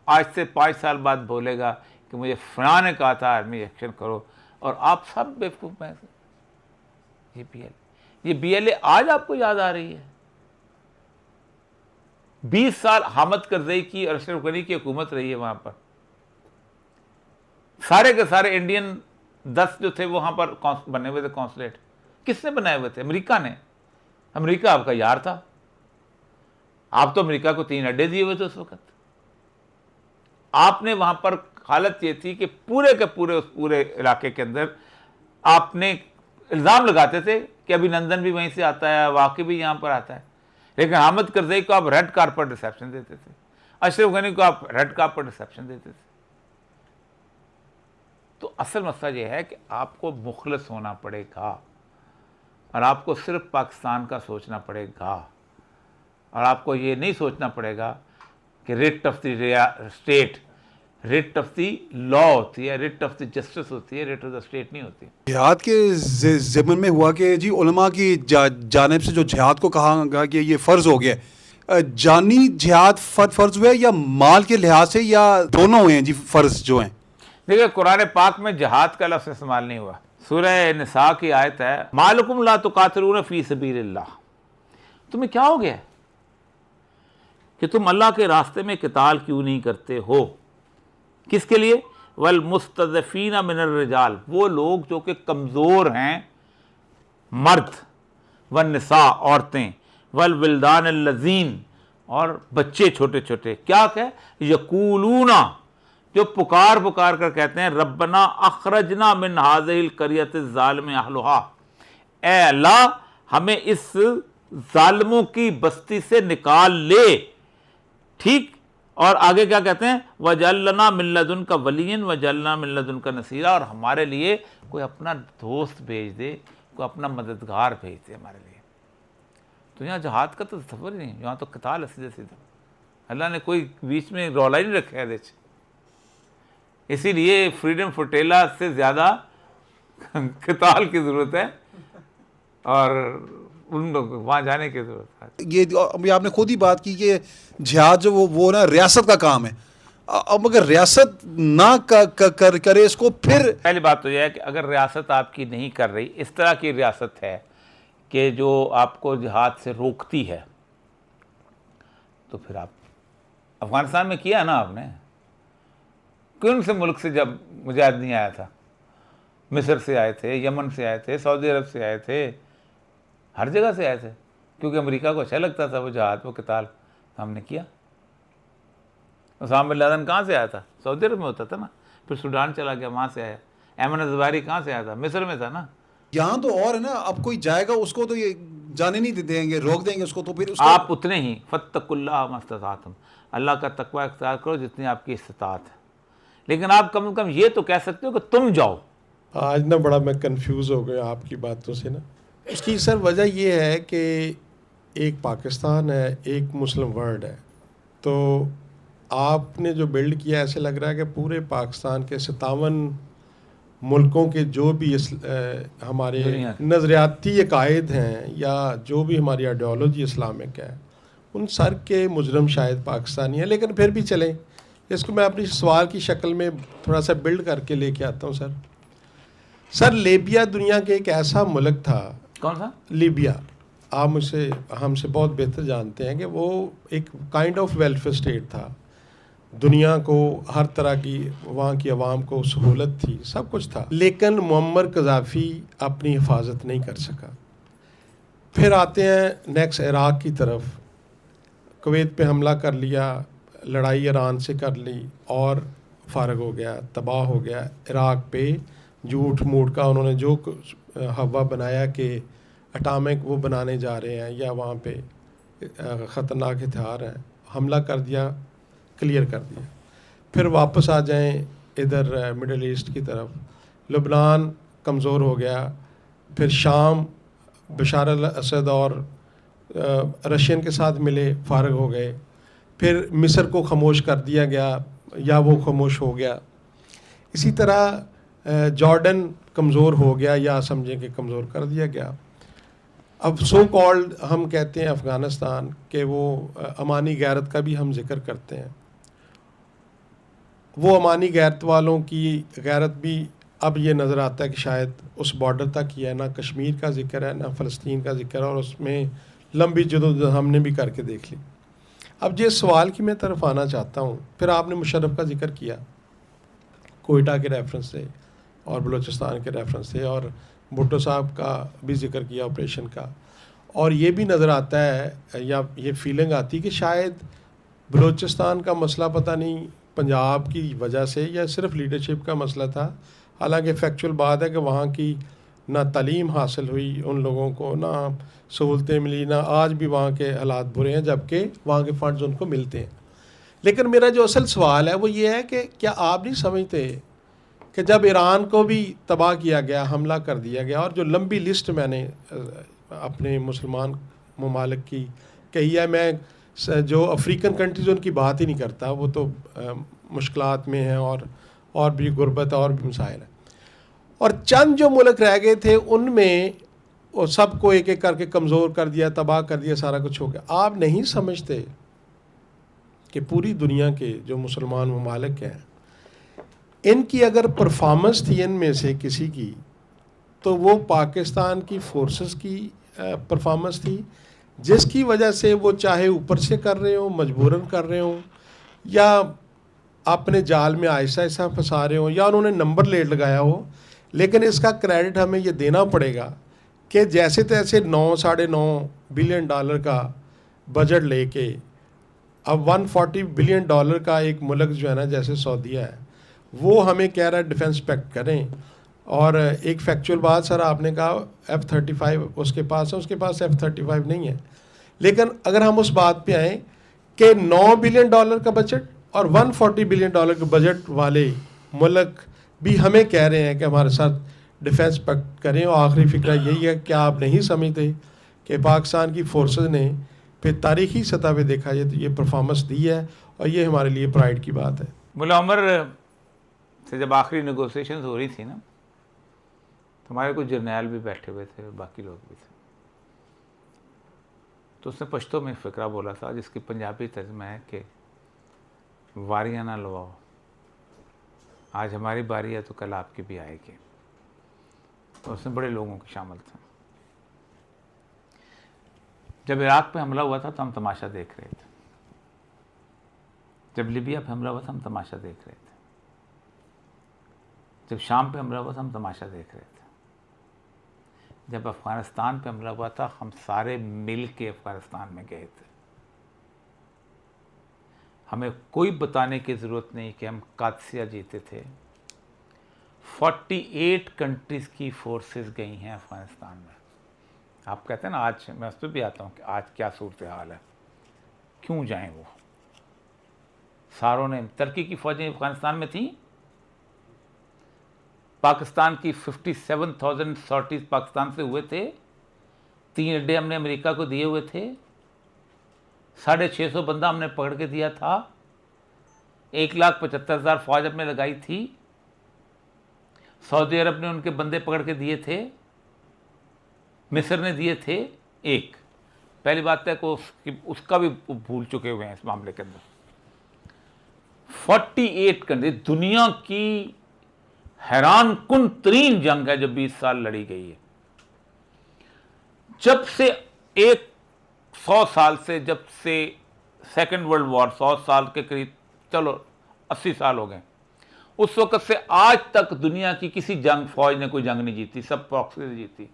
आज से 5 साल बाद बोलेगा कि मुझे फलां ने कहा था आर्मी एक्शन करो, और आप सब बेवकूफ़ में से। ये BLA आज आपको याद आ रही है? 20 साल हामिद करज़ई की और अशरफ गनी की हुकूमत रही है वहां पर। सारे के सारे इंडियन 10 जो थे वहां पर बने हुए थे कॉन्सुलेट। किसने बनाए हुए थे? अमेरिका ने। अमेरिका आपका यार था। आप तो अमेरिका को 3 अड्डे दिए हुए थे उस वक्त। आपने वहां पर हालत ये थी कि पूरे के पूरे उस पूरे इलाके के अंदर आपने इल्ज़ाम लगाते थे कि अभिनंदन भी वहीं से आता है, वाकई भी यहाँ पर आता है, लेकिन हामिद करज़ई को आप रेड कारपेट रिसेप्शन देते थे, अशरफ गनी को आप रेड कारपेट रिसेप्शन देते थे। तो असल मसला ये है कि आपको मुखलस होना पड़ेगा और आपको सिर्फ पाकिस्तान का सोचना पड़ेगा और आपको ये नहीं सोचना पड़ेगा कि writ of the state, writ of the law होती है, रिट ऑफ द जस्टिस होती है, रिट ऑफ द स्टेट नहीं होती। जिहाद के ज़िम्न में हुआ कि जी उलमा की जानिब से जो जिहाद को कहा गया कि ये फ़र्ज़ हो गया, जानी जिहाद फ़र्ज़ हुआ या माल के लिहाज से, या दोनों हुए हैं जी फ़र्ज़ जो हैं? देखिए कुरान पाक में जिहाद का लफ्ज़ इस्तेमाल नहीं हुआ। सूरह निसा की आयत है, मालकुम ला तुकातिलून फ़ी सबीलिल्लाह, तुम्हें क्या हो गया कि तुम अल्लाह के रास्ते में किताल क्यों नहीं करते हो? किसके लिए? वल मुस्तज़फ़ीना मिनर रिजाल, वो लोग जो कि कमज़ोर हैं, मर्द, व निसा औरतें, वल विल्दान लज़ीन और बच्चे छोटे छोटे, क्या कहे, यकूलूना, जो पुकार पुकार कर कहते हैं रब्बना अखरजना मिन हाज़िहिल क़रियति ज़ालिम अहलुहा, ए अल्लाह हमें इस जालिमों की बस्ती से निकाल ले। ठीक, और आगे क्या कहते हैं, वजल्लना मिन लदुनका वलियन वजल्लना मिन लदुनका नसीरा, और हमारे लिए कोई अपना दोस्त भेज दे, कोई अपना मददगार भेज दे हमारे लिए। तो यहाँ जहाद का तो तस्वर ही नहीं, यहाँ तो कताल है सीधे सीधा। अल्लाह ने कोई बीच में रौला ही नहीं रखा है। इसीलिए फ्रीडम फुटेला से ज़्यादा कताल की ज़रूरत है और उन लोग वहाँ जाने की ज़रूरत है। ये अभी आपने खुद ही बात की कि जिहाद जो वो ना रियासत का काम है। अब अगर रियासत ना करे इसको, फिर पहली बात तो यह है कि अगर रियासत आपकी नहीं कर रही, इस तरह की रियासत है कि जो आपको जिहाद से रोकती है, तो फिर आप अफ़गानिस्तान में किया ना आपने। कौन से मुल्क से जब मुजाहिद नहीं आया था? मिस्र से आए थे, यमन से आए थे, सऊदी अरब से आए थे, हर जगह से आए थे, क्योंकि अमेरिका को अच्छा लगता था वो जहाद, वो किताल हमने किया। उसामा बिन लादेन कहाँ से आया था? सऊदी अरब में होता था ना, फिर सूडान चला गया, वहाँ से आया। ऐमन ज़वाहिरी कहाँ से आया था? मिस्र में था ना। यहाँ तो और है ना, अब कोई जाएगा उसको तो ये जाने नहीं देंगे, रोक देंगे उसको, तो फिर उसको आप उतने ही फत्तकुल्लाह मस्तताअतुम, अल्लाह का तकवा इख्तियार करो जितनी आपकी इस्तिताअत है, लेकिन आप कम से कम ये तो कह सकते हो कि तुम जाओ। आज ना बड़ा मैं कंफ्यूज हो गया आपकी बातों से ना। इसकी सर वजह ये है कि एक पाकिस्तान है, एक मुस्लिम वर्ल्ड है, तो आपने जो बिल्ड किया ऐसे लग रहा है कि पूरे पाकिस्तान के 57 मुल्कों के जो भी हमारे नज़रियाती अकायद हैं या जो भी हमारी आइडियोलॉजी इस्लामिक है, उन सर के मुजरम शायद पाकिस्तानी हैं। लेकिन फिर भी चलें, इसको मैं अपनी सवाल की शक्ल में थोड़ा सा बिल्ड करके लेके आता हूँ। सर लीबिया दुनिया के एक ऐसा मुल्क था। कौन सा? लीबिया। आप हमसे बहुत बेहतर जानते हैं कि वो एक काइंड ऑफ वेलफेयर स्टेट था। दुनिया को हर तरह की, वहाँ की आवाम को सहूलत थी, सब कुछ था, लेकिन मुअम्मर कज़ाफ़ी अपनी हिफाजत नहीं कर सका। फिर आते हैं नेक्स्ट इराक़ की तरफ, कुवैत पे हमला कर लिया, लड़ाई ईरान से कर ली और फ़ारग हो गया, तबाह हो गया। इराक़ पे झूठ मूठ का उन्होंने जो हवा बनाया कि एटॉमिक वो बनाने जा रहे हैं या वहाँ पे ख़तरनाक हथियार हैं, हमला कर दिया, क्लियर कर दिया। फिर वापस आ जाएं इधर मिडल ईस्ट की तरफ, लबनान कमज़ोर हो गया, फिर शाम बशार अल असद और रशियन के साथ मिले, फ़ारग हो गए। फिर मिस्र को खामोश कर दिया गया या वो खामोश हो गया। इसी तरह जॉर्डन कमज़ोर हो गया या समझें कि कमज़ोर कर दिया गया। अब सो कॉल्ड हम कहते हैं अफ़गानिस्तान के, वो अमानी गैरत का भी हम जिक्र करते हैं। वो अमानी गैरत वालों की गैरत भी अब ये नज़र आता है कि शायद उस बॉर्डर तक ही है, ना कश्मीर का जिक्र है ना फ़लस्तीन का जिक्र है, और उसमें लंबी जदोजहद हमने भी करके देख ली। अब जिस सवाल की मैं तरफ आना चाहता हूँ, फिर आपने मुशर्रफ का जिक्र किया कोयटा के रेफरेंस से और बलूचिस्तान के रेफरेंस से, और भुट्टो साहब का भी जिक्र किया ऑपरेशन का, और ये भी नज़र आता है या ये फीलिंग आती है कि शायद बलूचिस्तान का मसला पता नहीं पंजाब की वजह से या सिर्फ लीडरशिप का मसला था। हालांकि फैक्चुअल बात है कि वहाँ की ना तालीम हासिल हुई उन लोगों को, ना सहूलतें मिली, ना आज भी वहाँ के हालात बुरे हैं, जबकि वहाँ के फंड्स उनको मिलते हैं। लेकिन मेरा जो असल सवाल है वो ये है कि क्या आप नहीं समझते कि जब ईरान को भी तबाह किया गया, हमला कर दिया गया, और जो लंबी लिस्ट मैंने अपने मुसलमान ममालिक की कही है, मैं जो अफ्रीकन कंट्रीज़ उनकी बात ही नहीं करता, वो तो मुश्किलात में हैं और भी गुर्बत और भी मसाइल हैं, और चंद जो मुल्क रह गए थे उनमें वो सबको एक एक करके कमज़ोर कर दिया, तबाह कर दिया, सारा कुछ हो गया। आप नहीं समझते कि पूरी दुनिया के जो मुसलमान ममालिक हैं, इनकी अगर परफॉर्मेंस थी इनमें से किसी की, तो वो पाकिस्तान की फोर्सेस की परफॉर्मेंस थी, जिसकी वजह से वो चाहे ऊपर से कर रहे हो, मजबूरन कर रहे हो, या अपने जाल में आहिस्ता आहिस्ता फंसा रहे हो, या उन्होंने नंबर लेट लगाया हो। लेकिन इसका क्रेडिट हमें ये देना पड़ेगा कि जैसे तैसे 9-9.5 बिलियन डॉलर का बजट लेके अब 140 बिलियन डॉलर का एक मुल्क जो है ना, जैसे सऊदीया है, वो हमें कह रहा है डिफेंस पैक्ट करें। और एक फैक्चुअल बात सर, आपने कहा F-35 उसके पास है, उसके पास F-35 नहीं है। लेकिन अगर हम उस बात पे आएँ कि 9 बिलियन डॉलर का बजट और 140 बिलियन डॉलर के बजट वाले मुल्क भी हमें कह रहे हैं कि हमारे साथ डिफेंस पैक्ट करें, और आखिरी फिक्र यही है कि आप नहीं समझते कि पाकिस्तान की फोर्सेस ने फिर तारीख़ी सतह पे देखा जाए तो ये परफॉर्मेंस दी है, और ये हमारे लिए प्राइड की बात है। मुल्ला उमर से जब आखिरी नेगोशिएशंस हो रही थी ना, तो हमारे कुछ जर्नैल भी बैठे हुए थे, बाकी लोग भी थे, तो उसने पश्तो में फ़िक्रा बोला था, जिसकी पंजाबी तर्जमा है कि वारियाँ ना लवाओ, आज हमारी बारी है तो कल आपकी भी आएगी। तो उसमें बड़े लोगों के शामिल थे। जब इराक़ पे हमला हुआ था तो हम तमाशा देख रहे थे, जब लिबिया पे हमला हुआ था हम तमाशा देख रहे थे, जब शाम पे हमला हुआ था हम तमाशा देख रहे थे, जब अफ़गानिस्तान पे हमला हुआ था हम सारे मिल के अफ़गानिस्तान में गए थे। हमें कोई बताने की ज़रूरत नहीं कि हम कादसिया जीते थे। 48 कंट्रीज़ की फोर्सेस गई हैं अफ़गानिस्तान में। आप कहते हैं ना, आज मैं उस पर भी आता हूँ कि आज क्या सूरत हाल है, क्यों जाएं वो। सारों ने, तुर्की की फ़ौजें अफ़गानिस्तान में थी, पाकिस्तान की 57,000 सॉर्टीज़ पाकिस्तान से हुए थे, 3 अड्डे हमने अमेरिका को दिए हुए थे, 650 बंदा हमने पकड़ के दिया था, 1,75,000 फ़ौज हमने लगाई थी, सऊदी अरब ने उनके बंदे पकड़ के दिए थे, मिस्र ने दिए थे। एक पहली बात है कि उसका भी भूल चुके हुए हैं इस मामले के अंदर। 48 कंट्री, दुनिया की हैरान कुन तरीन जंग है जो 20 साल लड़ी गई है। जब से 100 साल से, जब से सेकेंड वर्ल्ड वॉर 100 साल के करीब, चलो 80 साल हो गए, उस वक्त से आज तक दुनिया की किसी जंग फौज ने कोई जंग नहीं जीती, सब प्रॉक्सी से जीती।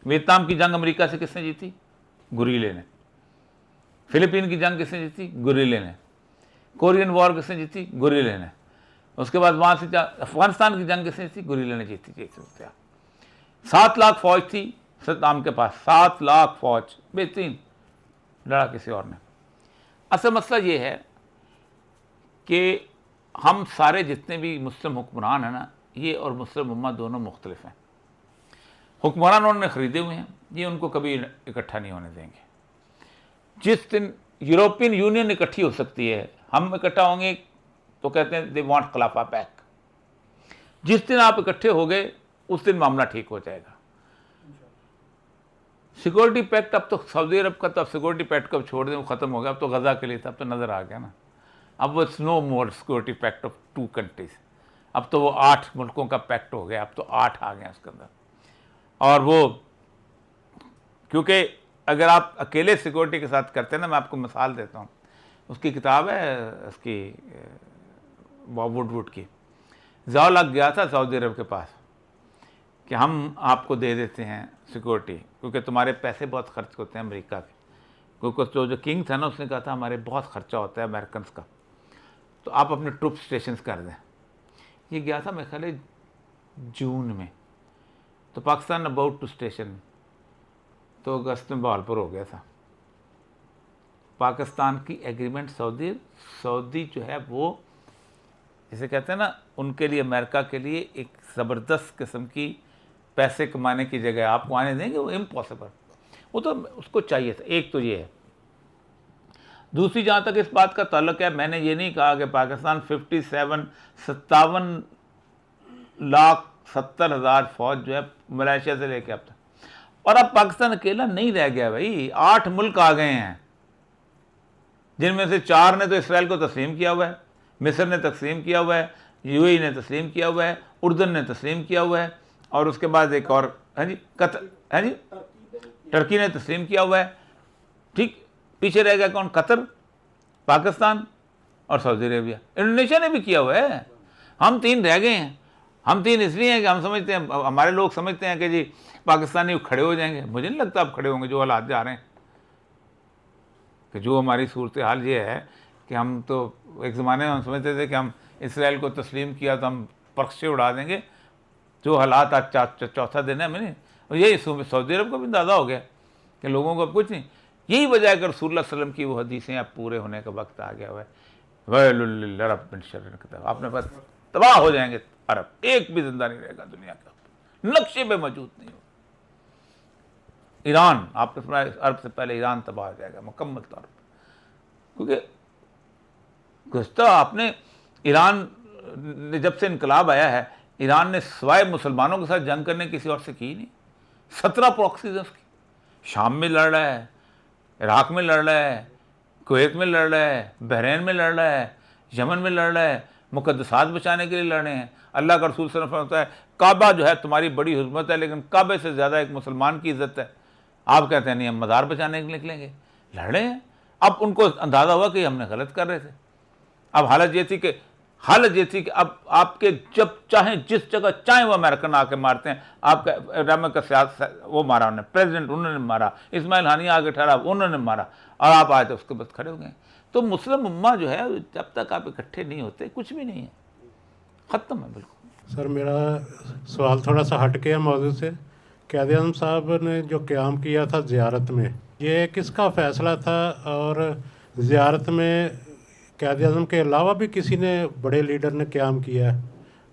वियतनाम की जंग अमेरिका से किसने जीती? गुरीले ने। फिलीपीन की जंग किसने जीती? गुरीले ने। कोरियन वॉर किसने जीती? गुरीले ने। उसके बाद वहां से अफगानिस्तान की जंग किसने जीती? गुरीले ने जीती। 7 लाख फौज थी सद्दाम के पास, 7 लाख फौज, बेहतरीन, लड़ा किसी और ने। असल मसला ये है कि हम सारे जितने भी मुस्लिम हुक्मरान हैं ना, ये और मुस्लिम उम्मा दोनों मुख्तलिफ हैं। हुक्मरान उन्होंने ख़रीदे हुए हैं, ये उनको कभी इकट्ठा नहीं होने देंगे। जिस दिन यूरोपियन यूनियन इकट्ठी हो सकती है, हम इकट्ठा होंगे तो कहते हैं दे वांट खिलाफा पैक। जिस दिन आप इकट्ठे हो गए उस दिन मामला ठीक हो जाएगा। सिक्योरिटी पैक्ट, अब तो सऊदी अरब का तो सिक्योरिटी पैक्ट कब छोड़ दें, वो ख़त्म हो गया। अब तो गज़ा के लिए था, अब तो नज़र आ गया ना। अब वो no more security pact of 2 countries, अब तो वो 8 मुल्कों का पैक्ट हो गया। अब तो 8 आ गए उसके अंदर। और वो क्योंकि अगर आप अकेले सिक्योरिटी के साथ करते हैं ना, मैं आपको मिसाल देता हूँ, उसकी किताब है उसकी वुडवुड की। ज़िया-उल-हक गया था सऊदी अरब के पास कि हम आपको दे देते हैं सिक्योरिटी, क्योंकि तुम्हारे पैसे बहुत खर्च होते हैं अमेरिका के, क्योंकि जो किंग था ना उसने कहा था हमारे बहुत खर्चा होता है अमेरिकन का, तो आप अपने ट्रुप स्टेशन कर दें। ये गया था मेरे ख्याल जून में, तो पाकिस्तान अबाउट टू स्टेशन, तो अगस्त में बहालपुर हो गया था। पाकिस्तान की एग्रीमेंट सऊदी जो है वो जिसे कहते हैं ना, उनके लिए अमेरिका के लिए एक ज़बरदस्त किस्म की पैसे कमाने की जगह आपको आने देंगे, वो इम्पॉसिबल, वो तो उसको चाहिए था। एक तो ये है। दूसरी, जहाँ तक इस बात का ताल्लुक है, मैंने ये नहीं कहा कि पाकिस्तान 57,70,000 फौज जो है मलेशिया से लेके अब तक, और अब पाकिस्तान अकेला नहीं रह गया भाई, 8 मुल्क आ गए हैं, जिनमें से 4 ने तो इसराइल को तस्लीम किया हुआ है, मिस्र ने तस्लीम किया हुआ है, यूएई ने तस्लीम किया हुआ है, उर्दन ने तस्लीम किया हुआ है, और उसके बाद एक और है जी कतर, है जी टर्की ने तस्लीम किया हुआ है। ठीक, पीछे रह गया कौन? कतर, पाकिस्तान और सऊदी अरेबिया। इंडोनेशिया ने भी किया हुआ है। हम 3 रह गए हैं। हम 3 इसलिए हैं कि हम समझते हैं, हमारे लोग समझते हैं कि जी पाकिस्तानी खड़े हो जाएंगे। मुझे नहीं लगता आप खड़े होंगे, जो हालात जा रहे हैं, कि जो हमारी सूरत हाल ये है कि हम तो एक ज़माने में हम समझते थे कि हम इसराइल को तस्लीम किया तो हम परख्शे उड़ा देंगे। जो हालात आज चौथा दिन है, मैंने और यही सऊदी अरब को भी अंदाज़ा हो गया कि लोगों को अब कुछ नहीं। यही वजह है कि रसूलुल्लाह सल्लल्लाहु अलैहि वसल्लम की वो हदीसें अब पूरे होने का वक्त आ गया हुआ है। वैलुल लिल-अरब मिन शर्रिल किताब, आपने बस तबाह हो जाएंगे अरब, एक भी जिंदा नहीं रहेगा दुनिया का, नक्शे में मौजूद नहीं हो। ईरान, आपने सुना अरब से पहले ईरान तबाह हो जाएगा मुकम्मल तौर पर, क्योंकि गुज़श्ता आपने ईरान ने जब से इनकलाब आया है, ईरान ने सिवाय मुसलमानों के साथ जंग करने किसी और से की नहीं। 17 प्रॉक्सीज की, शाम में लड़ रहा है, इराक में लड़ रहा है, कुवैत में लड़ रहा है, बहरीन में लड़ रहा है, यमन में लड़ रहा है, मुकद्दसात बचाने के लिए लड़ रहे हैं। अल्लाह का रसूल सल्लल्लाहु अलैहि वसल्लम कहता है काबा जो है तुम्हारी बड़ी हुर्मत है, लेकिन काबे से ज़्यादा एक मुसलमान की इज़्ज़त है। आप कहते हैं नहीं, हम मज़ार बचाने के लिए निकलेंगे। लड़ रहे हैं। अब उनको अंदाज़ा हुआ कि हमने गलत कर रहे थे। अब हालत ये थी कि अब आपके जब चाहें जिस जगह चाहें वो अमेरिकन आके मारते हैं। आपका इराक़ का सियासत वो मारा उन्होंने, प्रेसिडेंट उन्होंने मारा, इस्माइल हानिया आगे ठहरा उन्होंने मारा, और आप आए तो उसके बाद खड़े हो गए। तो मुस्लिम उम्मा जो है, जब तक आप इकट्ठे नहीं होते कुछ भी नहीं है, ख़त्म है बिल्कुल। सर मेरा सवाल थोड़ा सा हट गया मौजू से। क़ायद आज़म साहब ने जो क़याम किया था ज़ियारत में, ये किसका फ़ैसला था? और ज़ियारत में क़ायद आज़म के अलावा भी किसी ने, बड़े लीडर ने क़याम किया है,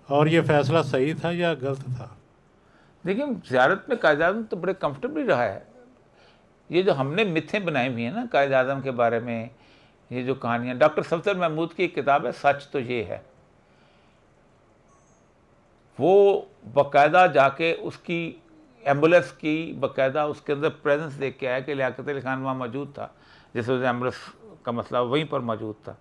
और ये फ़ैसला सही था या गलत था? देखिए, ज़ियारत में क़ायद आज़म तो बड़े कंफर्टेबली रहा है। ये जो हमने मिथें बनाई हुई हैं ना क़ायद आज़म के बारे में, ये जो कहानियाँ, डॉक्टर सफदर महमूद की एक किताब है सच तो ये है, वो बाकायदा जाके उसकी एम्बुलेंस की बाकायदा उसके अंदर प्रेजेंस देख के आया कि लियाकत अली खान वहाँ मौजूद था, जैसे उस एम्बुलेंस का मसला वहीं पर मौजूद था।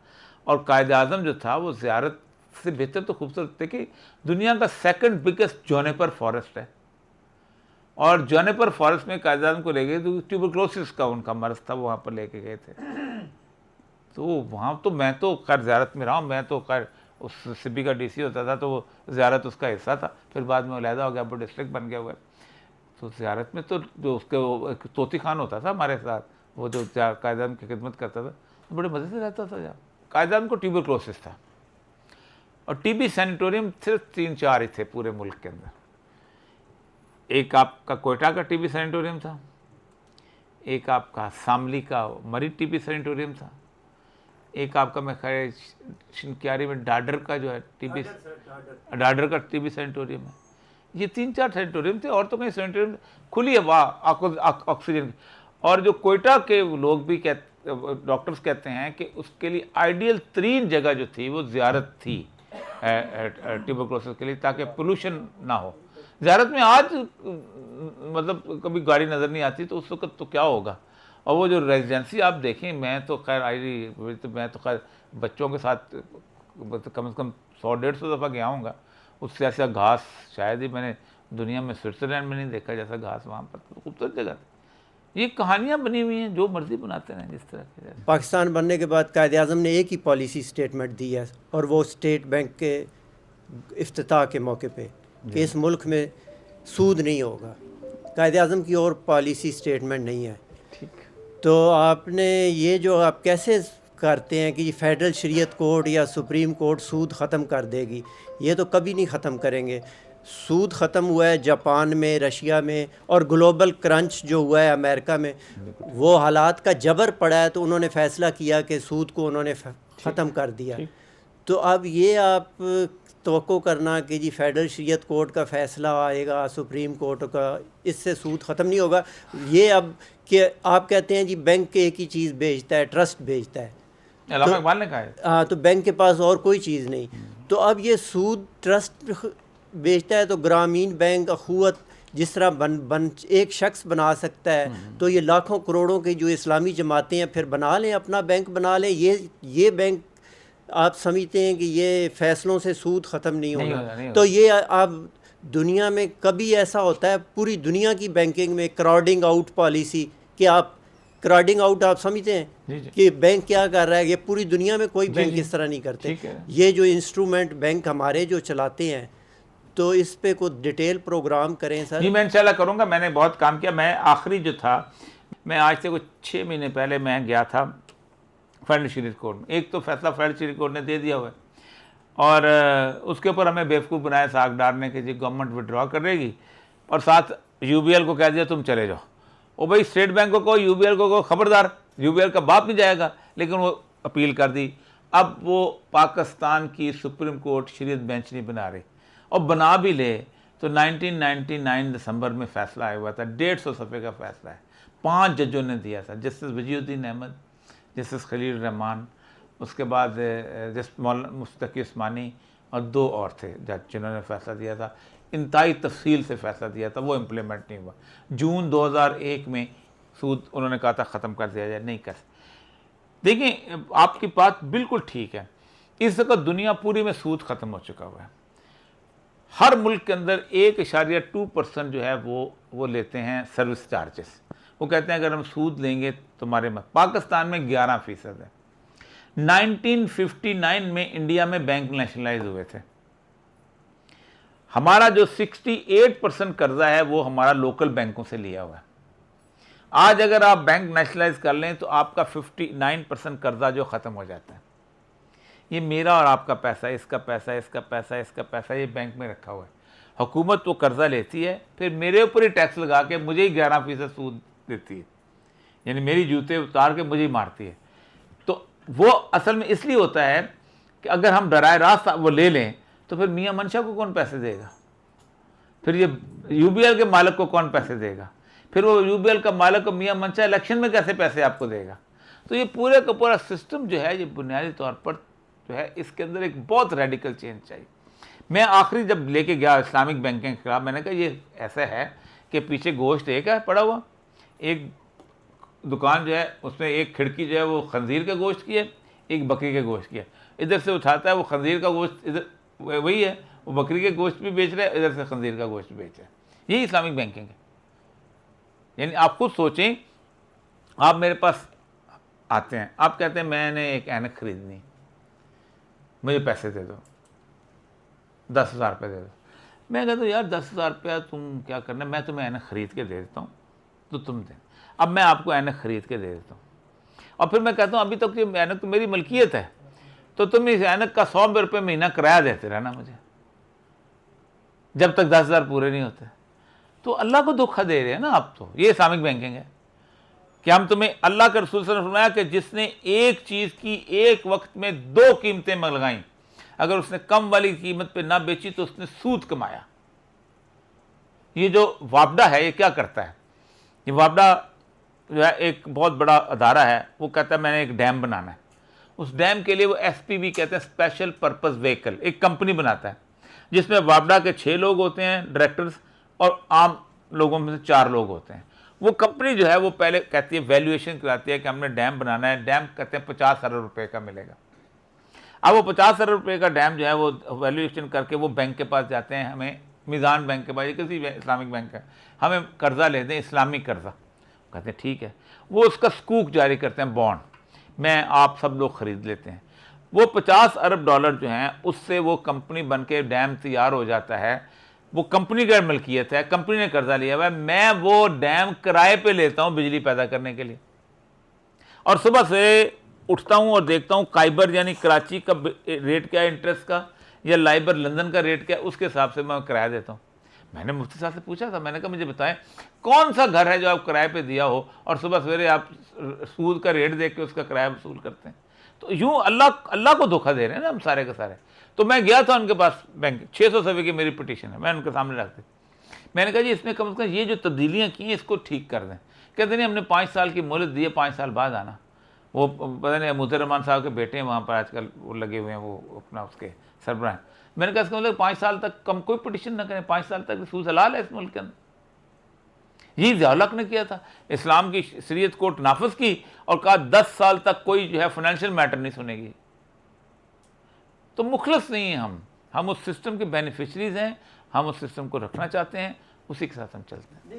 और क़ायद आज़म जो था वो ज़ियारत से बेहतर तो खूबसूरत थे कि दुनिया का 2nd बिगेस्ट जोनेपर फॉरेस्ट है, और जोनेपर फॉरेस्ट में क़ायद आज़म को ले गए तो ट्यूबरक्लोसिस का उनका मर्ज था, वो वहाँ पर लेके गए थे। तो वहाँ तो मैं तो खैर ज़ियारत में रहा हूँ, मैं तो खैर उस सिबी का डीसी होता था, तो वो ज़ियारत उसका हिस्सा था, फिर बाद में अलहदा हो गया, वो डिस्ट्रिक्ट बन गया हुआ है। तो ज़ियारत में तो जो उसके वो एक तोती खान होता था हमारे साथ, वो जो क़ायद आज़म की खिदमत करता था, तो बड़े मज़े से रहता था। क़ायद आज़म को ट्यूबरक्लोसिस था, और टीबी सैनिटोरियम सिर्फ 3-4 ही थे पूरे मुल्क के अंदर। एक आपका कोयटा का टीबी सैनिटोरियम था, एक आपका शामली का मरी टीबी सैनिटोरियम था, एक आपका मैं ख्याल शिनक्यारी में डाडर का जो है टीबी, डाडर का टीबी सैनिटोरियम है। ये 3-4 सैनिटोरियम थे, और तो कहीं सैनिटोरियम खुली हवा, ऑक्सीजन। और जो कोयटा के लोग भी डॉक्टर्स कहते हैं कि उसके लिए आइडियल 3 जगह जो थी वो ज़ियारत थी ट्यूबरक्लोसिस के लिए, ताकि पोल्यूशन ना हो। ज़ियारत में आज मतलब कभी गाड़ी नज़र नहीं आती, तो उस वक्त तो क्या होगा। और वो जो रेजिडेंसी आप देखें, मैं तो खैर मैं तो खैर बच्चों के साथ कम से कम 100-150 दफ़ा गया हूँगा। उससे ऐसा घास शायद ही मैंने दुनिया में स्विट्ज़रलैंड में नहीं देखा जैसा घास वहाँ पर, तो खूबसूरत जगह थी। ये कहानियाँ बनी हुई हैं, जो मर्जी बनाते हैं जिस तरह के। पाकिस्तान बनने के बाद कायद-ए-आज़म ने एक ही पॉलिसी स्टेटमेंट दी है, और वो स्टेट बैंक के इफ्तिताह के मौके पे कि इस मुल्क में सूद नहीं होगा। कायद-ए-आज़म की और पॉलिसी स्टेटमेंट नहीं है। ठीक। तो आपने ये जो आप कैसे करते हैं कि फेडरल शरीयत कोर्ट या सुप्रीम कोर्ट सूद ख़त्म कर देगी, ये तो कभी नहीं ख़त्म करेंगे। सूद ख़त्म हुआ है जापान में, रशिया में, और ग्लोबल क्रंच जो हुआ है अमेरिका में, वो हालात का जबर पड़ा है, तो उन्होंने फ़ैसला किया कि सूद को उन्होंने ख़त्म कर दिया। तो अब ये आप तवक्को करना कि जी फेडरल शरीयत कोर्ट का फ़ैसला आएगा, सुप्रीम कोर्ट का, इससे सूद ख़त्म नहीं होगा। ये अब कि आप कहते हैं जी बैंक एक ही चीज़ बेचता है, ट्रस्ट बेचता है, अल्लामा इकबाल ने कहा है। हाँ, तो बैंक के पास और कोई चीज़ नहीं। तो अब ये सूद ट्रस्ट बेचता है, तो ग्रामीण बैंक अखुवत जिस तरह बन एक शख्स बना सकता है, तो ये लाखों करोड़ों की जो इस्लामी जमातें हैं फिर बना लें, अपना बैंक बना लें। ये बैंक आप समझते हैं कि ये फ़ैसलों से सूद ख़त्म नहीं होगा। तो ये आप दुनिया में कभी ऐसा होता है, पूरी दुनिया की बैंकिंग में क्राउडिंग आउट पॉलिसी, कि आप क्राउडिंग आउट आप समझते हैं कि बैंक क्या कर रहा है, ये पूरी दुनिया में कोई बैंक इस तरह नहीं करते। ये जो इंस्ट्रूमेंट बैंक हमारे जो चलाते हैं, तो इस पे कोई डिटेल प्रोग्राम करें सर। जी मैं इंशाल्लाह करूँगा, मैंने बहुत काम किया। मैं आखिरी जो था, मैं आज से कुछ 6 महीने पहले मैं गया था फेडरल शरीयत कोर्ट में। एक तो फैसला फेडरल शरीयत कोर्ट ने दे दिया हुआ है, और उसके ऊपर हमें बेवकूफ़ बनाया साग डालने के, जी गवर्नमेंट विड्रॉ करेगी, और साथ यूबीएल को कह दिया तुम चले जाओ। ओ भाई, स्टेट बैंक को कहो, यूबीएल को कहो, खबरदार, यूबीएल का बाप नहीं जाएगा। लेकिन वो अपील कर दी। अब वो पाकिस्तान की सुप्रीम कोर्ट शरीयत बेंच नहीं बना रही, और बना भी ले तो 1999 दिसंबर में फ़ैसला आया हुआ था। 150 सफ़े का फ़ैसला है, 5 जजों ने दिया था, जस्टिस वजीउद्दीन अहमद, जस्टिस खलील रहमान, उसके बाद जस्टिस मौलाना मुस्तकी उस्मानी, और 2 और थे जज जिन्होंने फ़ैसला दिया था। इंतहाई तफसील से फ़ैसला दिया था, वो इम्प्लीमेंट नहीं हुआ। जून 2001 में सूद उन्होंने कहा था ख़त्म कर दिया जाए, नहीं कर। देखिए आपकी बात बिल्कुल ठीक है। इस वक्त दुनिया पूरी में सूद ख़त्म हो चुका हुआ है। हर मुल्क के अंदर 1.2% जो है वो लेते हैं सर्विस चार्जेस। वो कहते हैं अगर हम सूद लेंगे तुम्हारे मत। पाकिस्तान में 11% है। 1959 में इंडिया में बैंक नेशनलाइज हुए थे। हमारा जो 68% कर्जा है वो हमारा लोकल बैंकों से लिया हुआ है। आज अगर आप बैंक नेशनलाइज कर लें तो आपका 59% कर्जा जो ख़त्म हो जाता है। ये मेरा और आपका पैसा, इसका पैसा, इसका पैसा, इसका पैसा, ये बैंक में रखा हुआ है। हुकूमत वो कर्जा लेती है, फिर मेरे ऊपर ही टैक्स लगा के मुझे ही 11% सूद देती है, यानी मेरी जूते उतार के मुझे ही मारती है। तो वो असल में इसलिए होता है कि अगर हम बराह रास्त वो ले लें तो फिर मियाँ मंशा को कौन पैसे देगा, फिर ये यूबीएल के मालिक को कौन पैसे देगा, फिर वो यूबीएल का मालिक को मियाँ मंशा इलेक्शन में कैसे पैसे आपको देगा। तो ये पूरे का पूरा सिस्टम जो है, ये बुनियादी तौर पर जो है इसके अंदर एक बहुत रेडिकल चेंज चाहिए। मैं आखिरी जब लेके गया इस्लामिक बैंकिंग के खिलाफ, मैंने कहा ये ऐसा है कि पीछे गोश्त एक है पड़ा हुआ, एक दुकान जो है उसमें एक खिड़की जो है वो खंजीर के गोश्त की है, एक बकरी के गोश्त की है। इधर से उठाता है वो खंजीर का गोश्त, इधर वही है, वो बकरी के गोश्त भी बेच रहा है, इधर से खंजीर का गोश्त भी बेच रहा है। यही इस्लामिक बैंकिंग है। यानी आप खुद सोचें, आप मेरे पास आते हैं, आप कहते हैं मैंने एक ऐनक खरीदनी, मुझे पैसे दे दो, 10,000 रुपये दे दो। मैं कहता हूँ यार 10,000 रुपया तुम क्या करना, मैं तुम्हें ऐनक ख़रीद के दे देता हूँ तो तुम दे। अब मैं आपको ऐनक ख़रीद के दे देता हूँ, और फिर मैं कहता हूँ अभी तक ये ऐनक तो मेरी मलकियत है, तो तुम इस ऐनक का 100 रुपये महीना किराया देते रहना मुझे, जब तक 10,000 पूरे नहीं होते। तो अल्लाह को धोखा दे रहे हैं ना आप। तो ये इस्लामिक बैंकिंग है कि हम तुम्हें, अल्लाह के रसूल सल्लल्लाहु अलैहि वसल्लम ने फरमाया कि जिसने एक चीज़ की एक वक्त में 2 कीमतें लगाईं, अगर उसने कम वाली कीमत पे ना बेची तो उसने सूद कमाया। ये जो वापडा है ये क्या करता है, ये वापडा जो है एक बहुत बड़ा अदारा है, वो कहता है मैंने एक डैम बनाना है। उस डैम के लिए वो SPV कहते हैं, स्पेशल पर्पस व्हीकल, एक कंपनी बनाता है जिसमें वापडा के 6 लोग होते हैं डायरेक्टर्स, और आम लोगों में से 4 लोग होते हैं। वो कंपनी जो है वो पहले कहती है, वैल्यूएशन कराती है कि हमने डैम बनाना है। डैम कहते हैं 50 अरब रुपये का मिलेगा। अब वो 50 अरब रुपये का डैम जो है वो वैल्यूएशन करके वो बैंक के पास जाते हैं, हमें मीज़ान बैंक के पास, किसी इस्लामिक बैंक का, हमें कर्जा ले दें, इस्लामिक कर्जा। कहते हैं ठीक है, वो उसका स्कूक जारी करते हैं, बॉन्ड, मैं आप सब लोग ख़रीद लेते हैं। वो 50 अरब डॉलर जो हैं उससे वो कंपनी बन के डैम तैयार हो जाता है, वो कंपनी का मलकियत है, कंपनी ने कर्जा लिया हुआ है, मैं वो डैम किराए पे लेता हूँ बिजली पैदा करने के लिए, और सुबह से उठता हूँ और देखता हूँ काइबर यानी कराची का रेट क्या है इंटरेस्ट का, या लाइबर लंदन का रेट क्या है, उसके हिसाब से मैं किराया देता हूँ। मैंने मुफ्ती साहब से पूछा था, मैंने कहा मुझे बताएं कौन सा घर है जो आप किराए पे दिया हो और सुबह सवेरे आप सूद का रेट देख के उसका किराया वसूल करते हैं। तो यूँ अल्लाह को धोखा दे रहे हैं ना हम सारे के सारे। तो मैं गया था उनके पास बैंक, 600 सफ़े की मेरी पिटीशन है, मैं उनके सामने रख दी। मैंने कहा जी इसमें कम से कम ये जो तब्दीलियाँ की हैं इसको ठीक कर दें। कहते नहीं हमने 5 साल की मोहलत दी है, 5 साल बाद आना। वो पता नहीं मुझे रहमान साहब के बेटे हैं वहाँ पर आजकल वो लगे हुए हैं, वो अपना उसके सरबराह हैं। मैंने कहा इसका मतलब 5 साल तक कम कोई पिटीशन ना करें, 5 साल तक सूद हलाल है इस मुल्क के अंदर। यही ज़िया-उल-हक ने किया था, इस्लाम की शरीयत कोर्ट नाफिज की और कहा 10 साल तक कोई जो है फाइनेंशियल मैटर नहीं सुनेगी। तो मुखलस नहीं हैं हम उस सिस्टम के बेनिफिशरीज हैं, हम उस सिस्टम को रखना चाहते हैं, उसी के साथ हम चलते हैं।